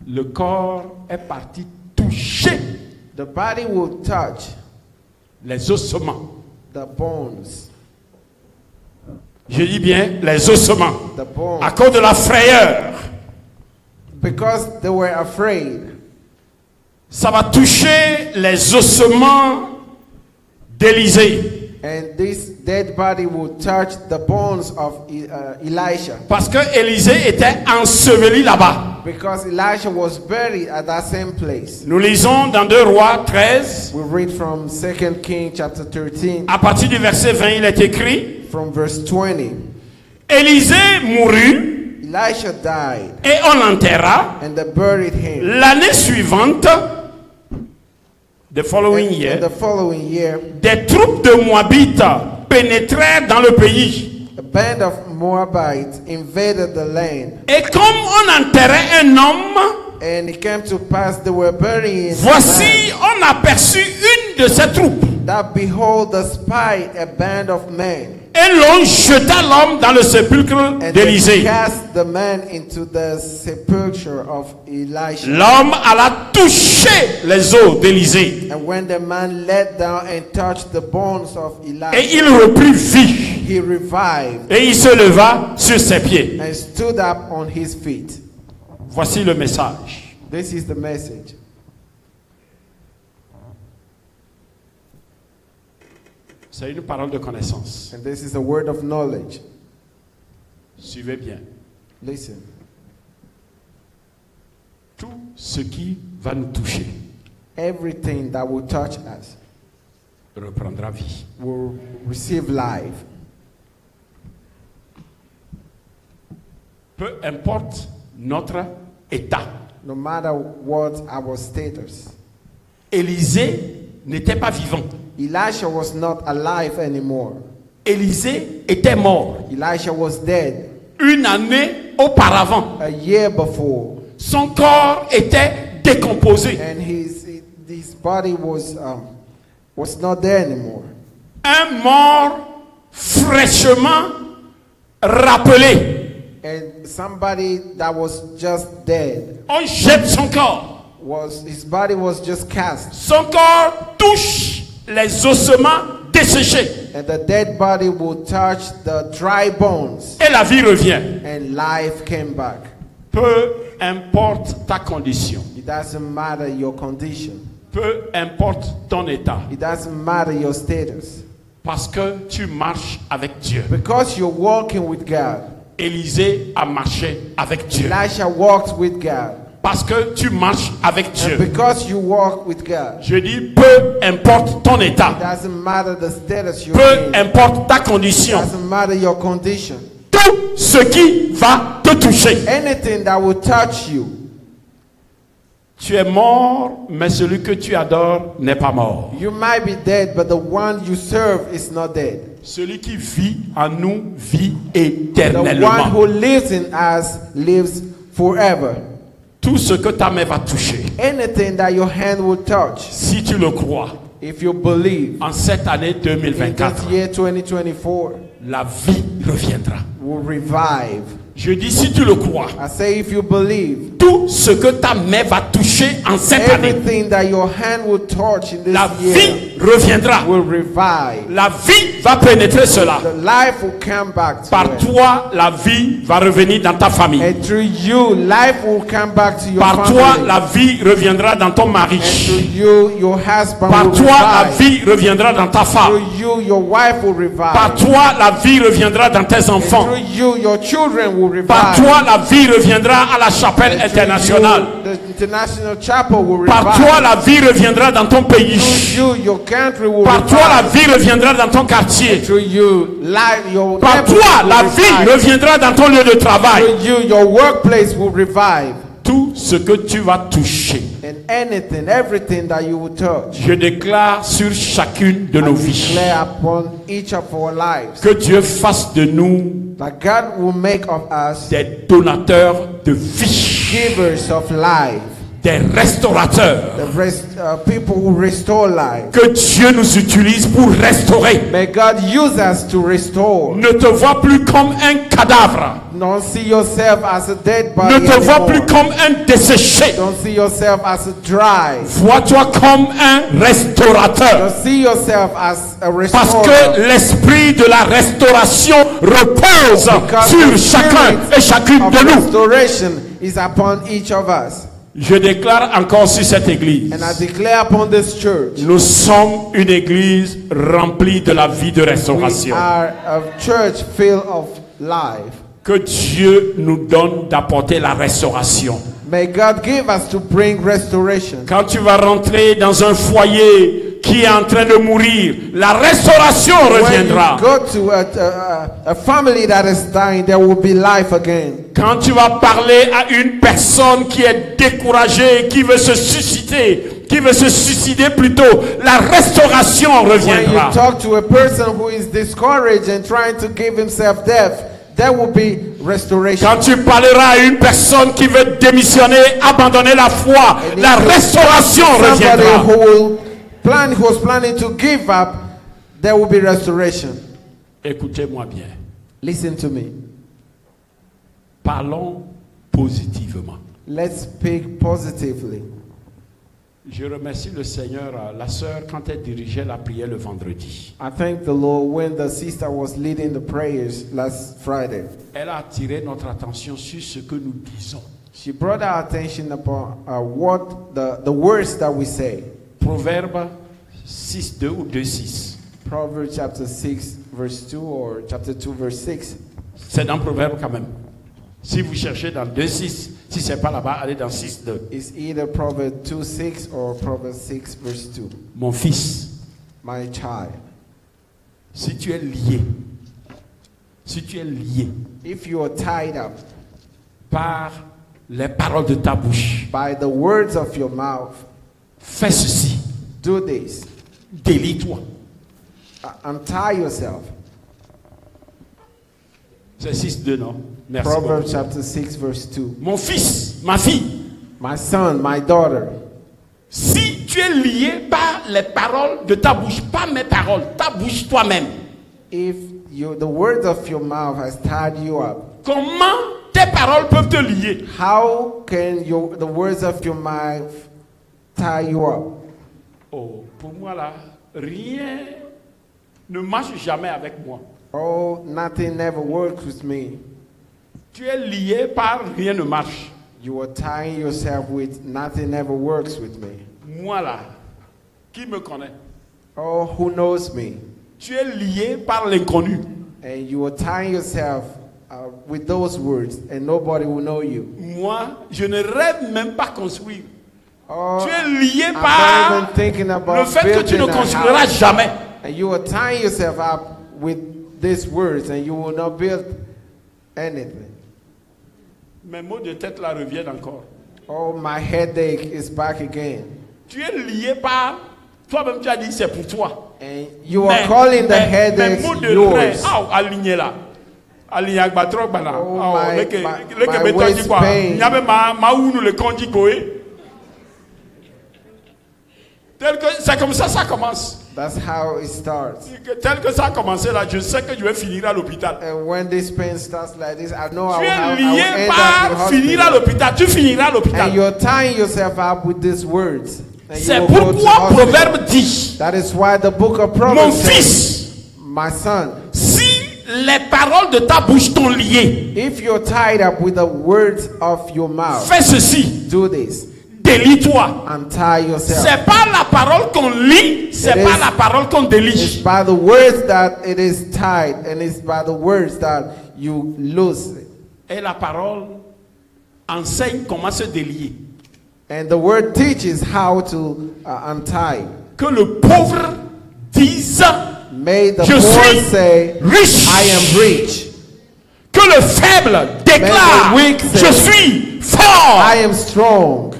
Le corps est parti toucher The body will touch les ossements. the bones. Je dis bien les ossements. The bones. À cause de la frayeur, Because they were afraid. ça va toucher les ossements d'Élisée. And this dead body will touch the bones of Elisha. Parce que Élisée était enseveli là-bas. Because Elisha was buried at that same place. Nous lisons dans 2 Rois 13, We read from 2 Kings chapter 13, à partir du verset 20, il est écrit, from verse 20. Élisée mourut Elisha died, et on l'enterra. and they buried him. L'année suivante, the following And year, the following year, des troupes de Moabites pénétrèrent dans le pays. a band of Moabites invaded the land. Et comme on enterrait un homme, And it came to pass they were burying. voici, on aperçut une de ces troupes that behold the spy a band of men. Et l'on jeta l'homme dans le sépulcre And they d'Élisée. cast the man into the sepulchre of Elisha. L'homme alla toucher les os d'Élisée. And when the man let down and touched the bones of Et Elisha, il reprit vie. he revived Et il se leva sur ses pieds. and stood up on his feet. Voici le message. This is the message. C'est une parole de connaissance. And this is a word of knowledge. Suivez bien. Listen. Tout ce qui va nous toucher Everything that will touch us reprendra vie. will receive life. Peu importe notre état. No matter what our status. Élisée n'était pas vivant. Elisha was not alive anymore. Élisée était mort. Elisha was dead Une année auparavant, a year before. son corps était décomposé. And his body was not there anymore. Un mort fraîchement rappelé. And somebody that was just dead On jette son corps. his body was just cast. Son corps touche les ossements desséchés. And the dead body will touch the dry bones. Et la vie revient. And life came back. Peu importe ta condition. It doesn't matter your condition. Peu importe ton état. It doesn't matter your status. Parce que tu marches avec Dieu. Because you're walking with God. Élisée a marché avec Dieu. Elisha walked with God. Parce que tu marches avec And Dieu. because you walk with God. Je dis peu importe ton It état. doesn't matter the status you're Peu in. importe ta It condition. doesn't matter your condition. Tout ce qui va te toucher. Anything that will touch you. Tu es mort, mais celui que tu adores n'est pas mort. You might be dead, but the one you serve is not dead. Celui qui vit en nous vit The one éternellement. who lives in us lives forever. Tout ce que ta main va toucher, Anything that your hand will touch, si tu le crois, if you believe, en cette année in 2024, this year 2024, la vie reviendra. will revive. Je dis si tu le crois, I say if you believe, tout ce que ta main va toucher en cette année, everything that your hand will touch in this la year vie reviendra. will revive. La vie va pénétrer cela. The life will come back to Par it. toi, la vie va revenir dans ta famille. And through you, life will come back to your Par toi, family. la vie reviendra dans ton mari. And through you, your husband Par will toi, la revive. vie reviendra dans ta femme. Through you, your wife will revive. Par toi, la vie reviendra dans tes And enfants. through you, your children will revive. Par toi, la vie reviendra à la chapelle And through internationale. you, the international chapel will Par revive. toi, la vie reviendra dans ton pays. Through you, your country will Par toi, la revive. vie reviendra dans ton quartier. Through you, your Par neighborhood toi, will la vie revive. reviendra dans ton lieu de travail. Through you, your workplace will revive. Tout ce que tu vas toucher, And anything, everything that you will touch, je déclare sur chacune de I nos vies declare upon each of our lives que Dieu fasse de nous that God will make of us des donateurs de vie, givers of life, des restaurateurs. people who restore life. Que Dieu nous utilise pour restaurer. May God use us to restore. Ne te vois plus comme un cadavre. Don't see yourself as a dead body Ne te vois anymore. plus comme un desséché. Don't see yourself as a dry. Vois-toi comme un restaurateur. Don't see yourself as a Parce restorer. que l'esprit de la restauration repose Because sur the chacun et chacune of de nous. restoration is upon each of us. Je déclare encore sur cette église. And I declare upon this church, Nous sommes une église remplie de la vie de we restauration. are a church filled of life. Que Dieu nous donne d'apporter la restauration. May God give us to bring restoration. Quand tu vas rentrer dans un foyer qui est en train de mourir, la restauration When reviendra. you go to a family that is dying, there will be life again. Quand tu vas parler à une personne qui est découragée, qui veut se suicider plutôt, la restauration When you reviendra. talk to a person who is discouraged and trying to give himself death, there will be restoration. Quand tu parleras à une personne qui veut démissionner, abandonner la foi, And if la you restauration talk to somebody reviendra. who will plan he was planning to give up, there will be restoration. Écoutez-moi bien. Listen to me. Parlons positivement. Let's speak positively. Je remercie le Seigneur, la sœur, quand elle dirigeait la prière le vendredi. I thank the Lord when the sister was leading the prayers last Friday. Elle a attiré notre attention sur ce que nous disons. She brought our attention upon what the words that we say. Proverbe 6.2 ou 2.6. Proverbs chapter 6 verse 2 or chapter 2 verse 6. C'est dans Proverbe quand même. Si vous cherchez dans 2.6, si c'est pas là-bas, allez dans 6.2. It's either Proverbs 2:6 or Proverbs 6 verse 2. Mon fils, My child, si tu es lié, if you are tied up par les paroles de ta bouche, by the words of your mouth, fais ceci, do this. délie-toi. Untie yourself. C'est 6.2, non? Merci Proverbs beaucoup. chapter 6 verse 2. Mon fils, ma fille, My son, my daughter, si tu es lié par les paroles de ta bouche, pas mes paroles, ta bouche toi-même, if the words of your mouth has tied you up, comment tes paroles peuvent te lier? how can the words of your mouth tie you up? Oh, pour moi là, rien ne marche jamais avec moi. Oh, nothing ever works with me. Tu es lié par rien ne marche. You are tying yourself with nothing ever works with me. Moi là, qui me connaît? Oh, who knows me? Tu es lié par l'inconnu. And you are tying yourself with those words, and nobody will know you. Moi, je ne rêve même pas construire. Oh, Tu es lié I'm not par even thinking about le fait que tu ne building a construiras house. jamais. And you are tying yourself up with these words, and you will not build anything. Mes maux de tête là reviennent encore. Oh, my headache is back again. Tu es lié par toi-même, tu as dit c'est pour toi. And you are calling the headache mots de yours. rein, aligné là. Aligné avec batroc bana. Oh, Le waist pain. Il y avait ma ou le conji goé. Tel que c'est comme ça commence. That's how it starts. Tel que ça a commencé là, je sais que je vais finir à l'hôpital. And when this pain starts like this, I know Tu I es will lié end up par in finir à hospital. l'hôpital. Tu finiras à l'hôpital. And you're tying yourself up with these words. And you C'est will go to pourquoi hospital. Proverbe dit, That is why the book of mon Proverbs says, fils, my son, si les paroles de ta bouche t'ont lié, if you're tied up with the words of your mouth, fais ceci, do this. délie-toi. Untie yourself. C'est pas la parole qu'on lit, c'est It pas is- la parole qu'on It's délie. by the words that it is tied, and it's by the words that you lose it. Et la parole enseigne comment se délier. And the word teaches how to untie. Que le pauvre dise, May the je poor suis say, riche. I am rich. Que le faible déclare, May the weak say, je suis fort. I am strong.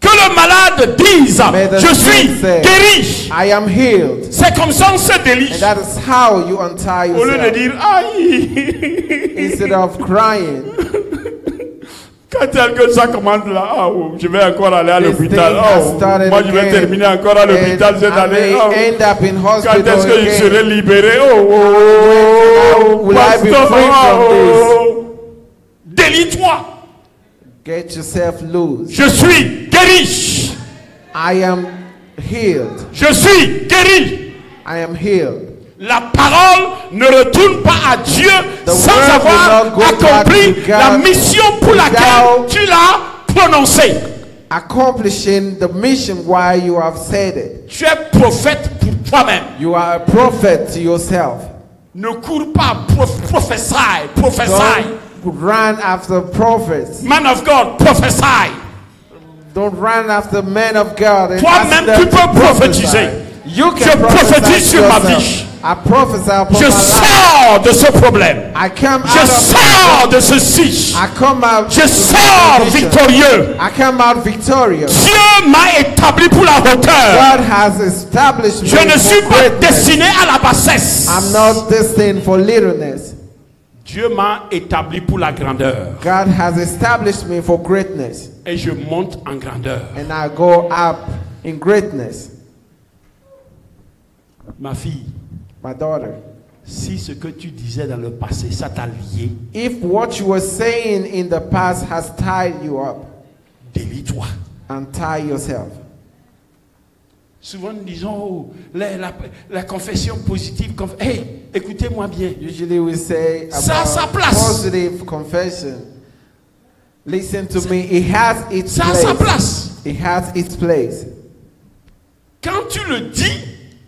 Que le malade dise, May the je sick suis say, guéri. I am healed. C'est comme ça on se délie. And that is how you untie Au lieu de yourself. dire, aïe. Instead of crying. Quand tel que ça commence là, je vais encore aller à This l'hôpital. thing has started Moi je vais again. terminer encore à l'hôpital And cette I année. may end up in Quand hospital est-ce que je again. serai libéré? Will I be free from Délie-toi. Get yourself loose. Je suis guéri. I am healed. Je suis guéri. I am healed. La parole ne retourne pas à Dieu The sans word avoir will not go accompli back to God la mission pour laquelle without- tu l'as prononcée. Accomplishing the mission why you have said it. Tu es prophète pour toi-même. You are a prophet to yourself. Ne cours pas, prophesy. Don't run after prophets. Man of God, prophesy. Don't run after men of God. And Toi-même, ask them tu peux to prophesy. prophétiser. You Je can prophétise prophesy sur ma yourself. vie. I prophesy upon Je my life. sors de ce problème. I come Je out of sors de ceci. I come out Je of sors condition. victorieux. I come out victorious. Dieu m'a établi pour la hauteur. God has established me Je ne suis for pas greatness. destiné à la bassesse. I'm not destined for littleness. Dieu m'a établi pour la grandeur. God has established me for greatness. Et je monte en grandeur. And I go up in greatness. Ma fille, My daughter, si ce que tu disais dans le passé, ça t'a lié, if what you were saying in the past has tied you up, délie-toi. untie yourself. Souvent nous disons, oh, la confession positive, hey, écoutez-moi bien. Usually we say Ça a about sa place. positive confession. Listen to me, it has its Ça a sa place. place. It has its place. Quand tu le dis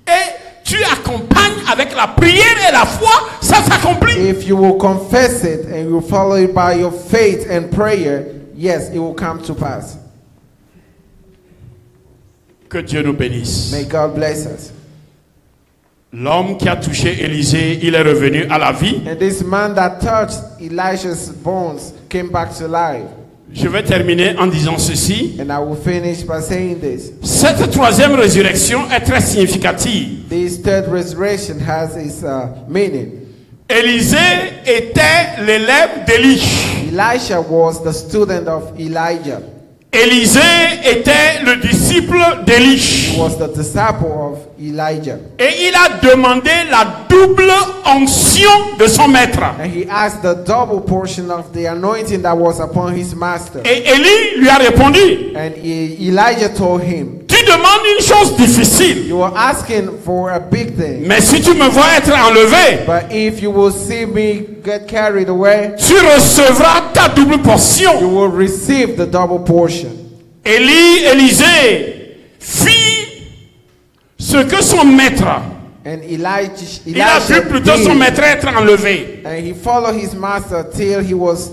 et tu accompagnes avec la prière et la foi, ça s'accomplit. If you will confess it and you follow it by your faith and prayer, yes, it will come to pass. Que Dieu nous bénisse. May God bless us. L'homme qui a touché Élisée, il est revenu à la vie. And this man that touched Elisha's bones came back to life. Je vais terminer en disant ceci. And I will finish by saying this. Cette troisième résurrection est très significative. This third resurrection has its meaning. Élisée était l'élève d'Élie. Elisha was the student of Elijah. Élisée était le disciple d'Élie. He was the disciple of Elijah. Et il a demandé la double onction de son maître. And he asked the double portion of the anointing that was upon his master. Et Élie lui a répondu, And Elijah told him, tu demandes une chose difficile, you are asking for a big thing. mais si tu me vois être enlevé, But if you will see me get carried away, tu recevras ta double you portion. will receive the double portion. Élisée fit ce que son maître, And il a Elijah vu plutôt son did. maître être enlevé. And he followed his master till he was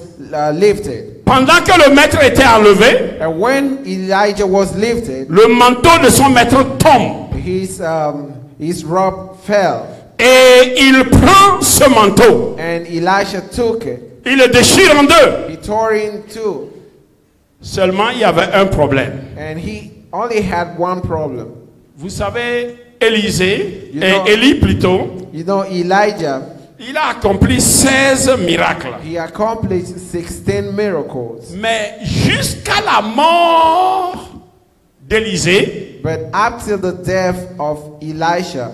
lifted. Pendant que le maître était enlevé, And when Elijah was lifted, le manteau de son maître tombe. his robe fell. Et il prend ce manteau, And Elisha took it. il le déchire en deux. He tore it in two. Seulement, il y avait un problème. And he only had one problem. Vous savez, Élisée, You know- Élie plutôt, You know, Elijah, il a accompli 16 miracles. he accomplished 16 miracles. Mais jusqu'à la mort d'Élisée, But up till the death of Elisha,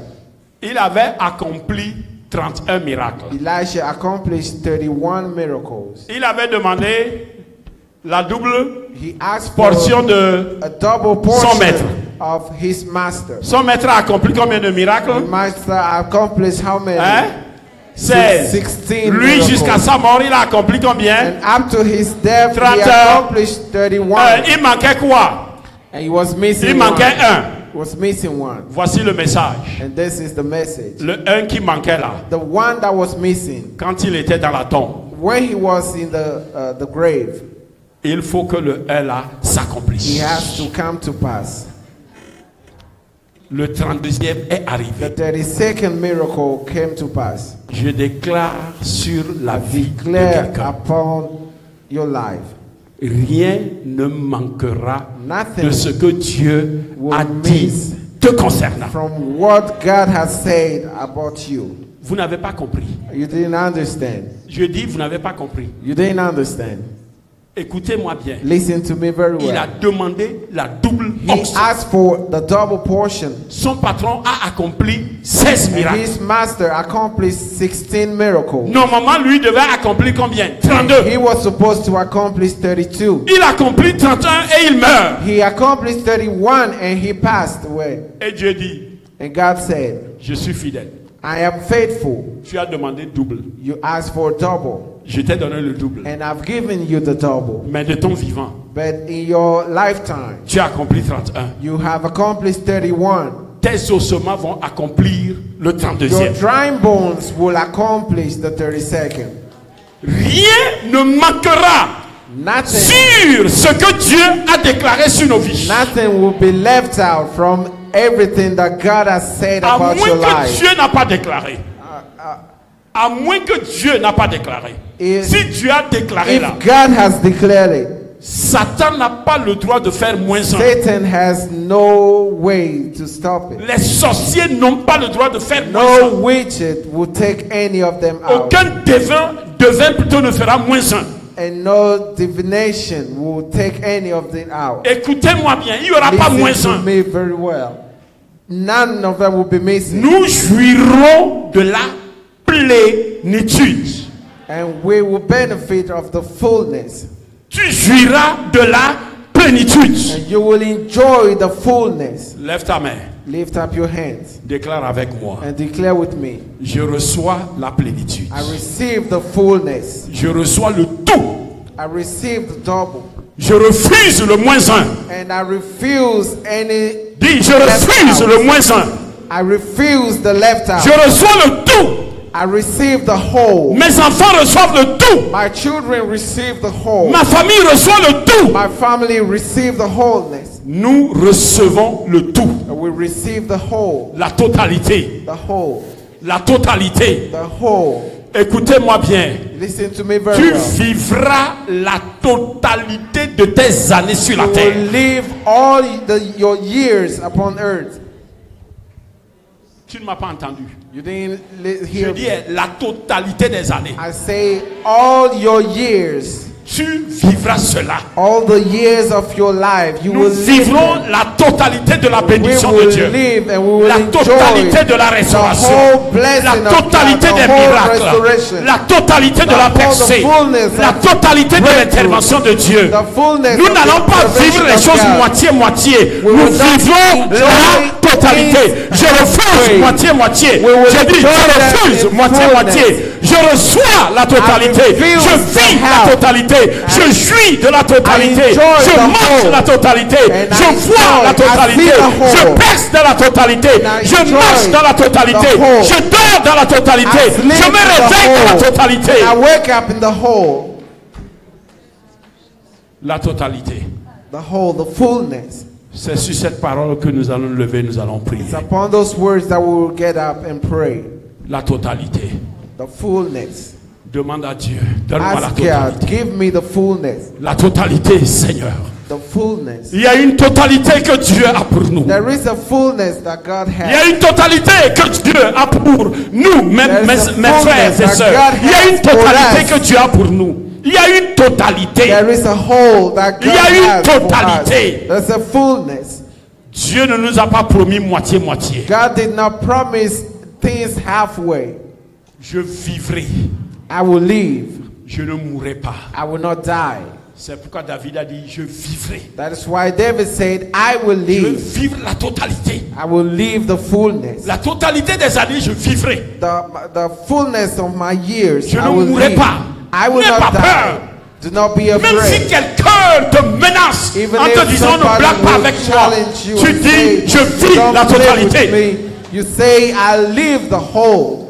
il avait accompli 31 miracles. Elisha accomplished 31 miracles. Il avait demandé la double He asked for portion de... a double son maître. portion of his master. Son maître a accompli combien de miracles? The master accomplished how many? Hein? 16. 16 Lui, miracles. jusqu'à sa mort, il a accompli combien? And up to his death, he 30. accomplished 31. Il manquait quoi? And he was missing Il one. manquait un. He was missing one. Voici le message. And this is the message. Le un qui manquait là, The one that was missing, quand il était dans la tombe, when he was in the grave, il faut que le un là he s'accomplisse. has to come to pass. Le 32e est The arrivé. 32nd miracle came to pass. Je déclare sur la vie de Declare quelqu'un, upon your life. rien ne manquera de Nothing ce que Dieu a will dit miss te concernant. from what God has said about you. Vous n'avez pas compris. You didn't understand. Je dis, vous n'avez pas compris. You didn't understand. Écoutez-moi bien. Listen to me very Il a well. demandé la double He onction. asked for the double portion. Son patron a accompli 16 And miracles. his master accomplished 16 miracles. Normalement, lui devait accomplir combien? 32. He was supposed to accomplish 32. Il accomplit 31 et il meurt. He accomplished 31 and he passed away. Et Dieu dit, And God said, je suis fidèle. I am faithful. Tu as demandé double. You asked for double. Je t'ai donné le double. And I've given you the double. Mais de ton vivant, But in your lifetime, tu as accompli 31. you have accomplished 31. Tes ossements vont accomplir le Your 32e. dry bones will accomplish the 32nd. Rien ne manquera Nothing, sur ce que Dieu a déclaré sur nos vies. nothing will be left out from everything that God has said À about moins your que life. Dieu n'a pas déclaré. À moins que Dieu n'a pas déclaré. If- Si Dieu a déclaré là, If God has declared it, Satan n'a pas le droit de faire moins un. Satan has no way to stop it. Les sorciers n'ont pas le droit de faire moins No un. witches will take any of them out. Aucun devin plutôt ne fera moins un. And no divination will take any of them out. Écoutez-moi bien, il n'y aura pas moins Listen to un. me very well. none of them will be missing. Nous jouirons de la plénitude. And we will benefit of the fullness. Tu jouiras de la plénitude. And you will enjoy the fullness. Lève ta main. Lift up your hands Déclare avec moi. and declare with me. Je reçois la plénitude. I receive the fullness. Je reçois le tout. I receive the double. Je refuse le moins un. And I refuse any. Dis, je refuse le moins un. I refuse the left out. Je reçois le tout. I receive the whole. Mes enfants reçoivent le tout. My children receive the whole. Ma famille reçoit le tout. My family receive the wholeness. Nous recevons le tout. And we receive the whole. La totalité. The whole. La totalité. The whole. Écoutez-moi bien. Listen to me very Tu well. vivras la totalité de tes années sur la You terre. will live all your years upon earth. Tu ne m'as pas entendu. You didn't Je hear dis me. la totalité des années. I say all your years. Tu vivras cela. All the years of your life, you Nous will live vivrons them. la totalité de la We bénédiction de will Dieu. live and we will La enjoy totalité de la the restauration. whole blessing La of totalité God, des the whole miracles. restoration, La totalité de la whole- the percée. fullness La of totalité de breakthrough. l'intervention de Dieu. the fullness Nous of n'allons the pas intervention vivre les of choses God. moitié-moitié. We Nous will not vivons enjoy la totalité. things Je refuse halfway. moitié-moitié. We will J'ai dit, enjoy je them refuse in moitié-moitié. fullness. Je reçois la totalité. I refuse Je the vis half. la totalité. Je jouis de la totalité. I enjoy Je the mange whole. la totalité. And Je I vois enjoy. la I totalité. see the whole. Je perce dans la totalité. And I Je enjoy marche dans la totalité. the whole. Je dors dans la totalité. I sleep Je me in the réveille dans la whole. totalité. I wake up in the whole. La totalité. The whole, the fullness. C'est sur cette parole que nous allons lever, nous allons prier. It's upon those words that we will get up and pray. La totalité. The fullness. Demande à Dieu. Donne-moi la Ask God, totalité. give me the fullness. La totalité, Seigneur. The fullness. Il y a une totalité que Dieu a pour nous. There is a fullness that God Il y has. a une totalité que Dieu a pour nous, mes There's a frères fullness et that sœurs. God Il y a has une for totalité us. que Dieu a pour nous. Il y a une totalité. There is a whole that Il God y a une has for us. totalité. There's a fullness. Dieu ne nous a pas promis moitié-moitié. God did not promise things halfway. Je vivrai. I will live. Je ne mourrai pas. I will not die. C'est pourquoi David a dit, je vivrai. That is why David said, I will Je veux live. vivre la totalité. I will live the fullness. La totalité des années, je vivrai. The fullness of my years. Je I ne will mourrai live. pas. I will N'aie not pas die. peur. Do not be Même si afraid. quelqu'un te menace Even en te if disant ne somebody blague pas will avec moi, challenge you tu and say, dis je vis "Don't la play with totalité. me," you say, I live the whole.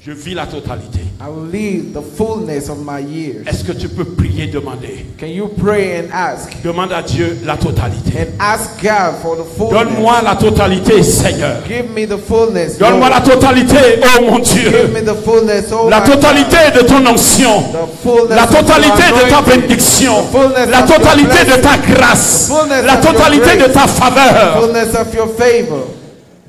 Je vis la totalité. I will live the fullness of my years. Est-ce que tu peux prier, demander? Can you pray and ask? Demande à Dieu la totalité. And ask God for the fullness. Donne-moi la totalité, Seigneur. Give me the fullness. Donne-moi la Lord. totalité, oh mon Give Dieu. me the fullness. Oh La my totalité God. de ton onction. The fullness La of your totalité de ta anointing. bénédiction. The fullness La of your totalité de blessing. ta grâce. The fullness La of your totalité de grace. ta faveur. Fullness of your favor.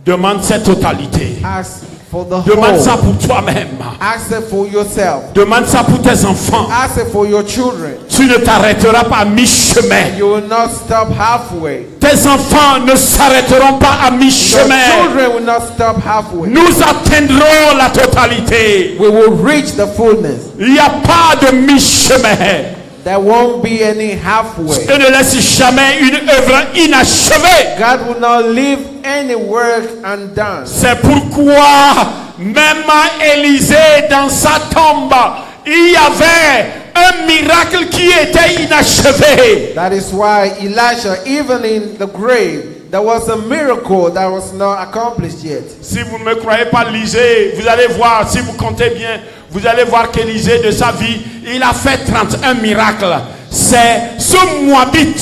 Demande cette totalité. Ask for the Demande ça whole. pour toi-même. Ask it for yourself. Demande ça pour tes enfants. Ask it for your children. Tu ne t'arrêteras pas à mi-chemin. You will not stop halfway. Tes enfants ne s'arrêteront pas à Your mi-chemin. children will not stop halfway. Nous atteindrons la totalité. We will reach the fullness. Il n'y a pas de mi-chemin. There won't be any halfway. Dieu ne laisse jamais une œuvre inachevée. God will not leave any work undone. C'est pourquoi même Élisée dans sa tombe, il y avait un miracle qui était inachevé. That is why Elisha, even in the grave, there was a miracle that was not accomplished yet. Si vous ne me croyez pas, lisez, vous allez voir, si vous comptez bien, vous allez voir qu'Élisée de sa vie, il a fait 31 miracles. C'est ce Moabite.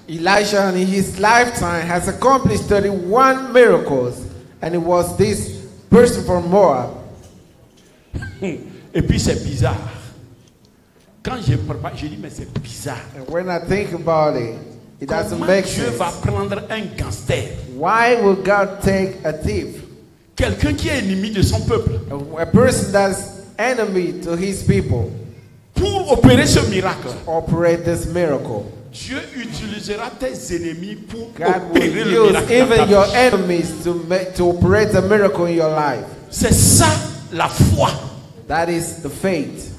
Elisha in his lifetime has accomplished 31 miracles, and it was this person from Moab. Et puis c'est bizarre. Quand j'ai préparé, j'ai dit mais c'est bizarre. And when I think about it, it doesn't Comment make Dieu sense. va prendre un gangster, Why would God take a thief, quelqu'un qui est ennemi de son peuple, a person that's enemy to his people, pour opérer ce miracle? operate this miracle? Dieu utilisera tes ennemis pour God will opérer le use miracle. dans ta even your vie. enemies to operate a miracle in your life. C'est ça la foi. That is the faith.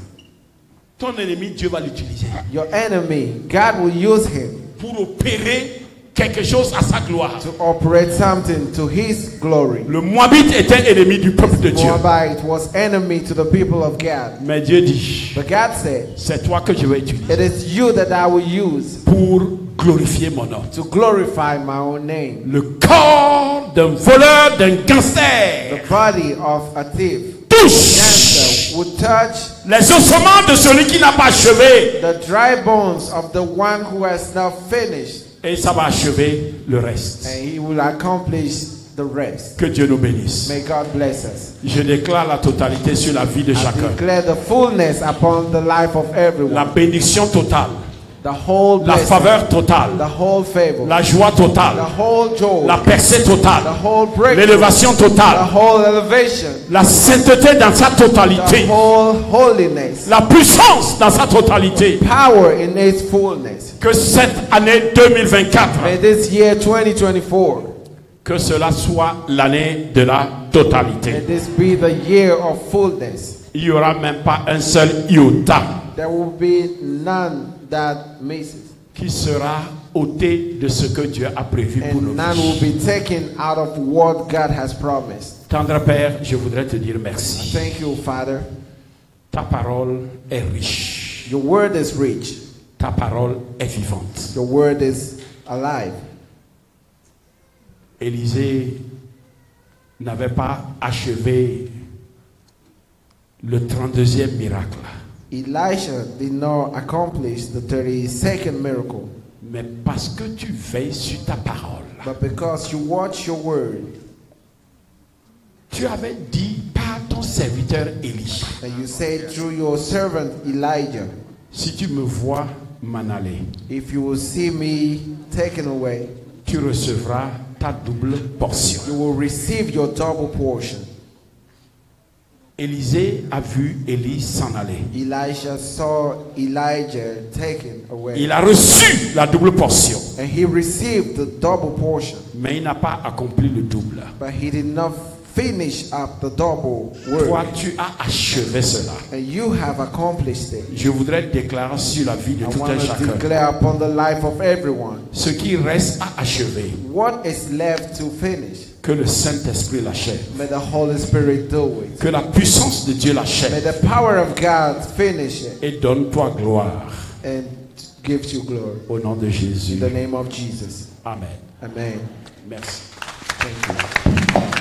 Ton ennemi, Dieu va l'utiliser Your enemy, God will use him pour opérer quelque chose à sa gloire. to operate something to his glory. Le Moabite était ennemi du peuple de Dieu. Moabite was enemy to the people of God. Mais Dieu dit, But God said, c'est toi que je vais utiliser it is you that I will use pour glorifier mon nom. to glorify my own name. Le corps d'un voleur, d'un The gangster body of a thief, touche cancer, would touch les ossements de celui qui n'a pas achevé. the dry bones of the one who has not finished, Et ça va achever le reste. and he will accomplish the rest. Que Dieu nous bénisse. May God bless us. Je déclare la totalité sur la vie de I chacun. declare the fullness upon the life of La everyone. bénédiction totale, The whole la blessing, faveur totale, the whole favor, la joie the totale, whole joy, la percée the totale, whole breakthrough, l'élévation the totale, whole elevation, la sainteté dans sa the totalité, whole holiness, la puissance dans sa totalité. power in its fullness. Que cette année 2024, May this year 2024, que cela soit l'année de la may totalité. this be the year of fullness. Il n'y aura même pas un seul iota There will be none that misses, qui sera ôté de ce que Dieu a prévu pour nos and none will vies. be taken out of what God has promised. Tendre Père, je voudrais te dire merci. Thank you, Father. Ta parole est riche. Your word is rich. Ta parole est vivante. Your word is alive. Élisée n'avait pas achevé le 32e miracle, Elisha did not accomplish the 32nd miracle, mais parce que tu veilles sur ta parole. but because you watch your word, Tu avais dit par ton serviteur Élie, and you said through your servant Elijah, si tu me vois m'en aller, if you will see me taken away, tu recevras ta double portion. you will receive your double portion. Élisée a vu Élie s'en aller. Elisha saw Elijah taken away, Il a reçu la double portion, and he received the double portion, mais il n'a pas accompli le double. but he did not finish up the double Toi, work, tu as achevé cela. and you have accomplished it. Je voudrais déclarer sur la vie de I tout un want to chacun. declare upon the life of everyone Ce qui reste à achever, what is left to finish. que le Saint-Esprit l'achève. May the Holy Spirit do it. Que la puissance de Dieu May l'achève. the power of God finish it Et donne-toi gloire. and gives you glory. Au nom de In Jésus. the name of Jesus. Amen. Amen. Merci. Thank you.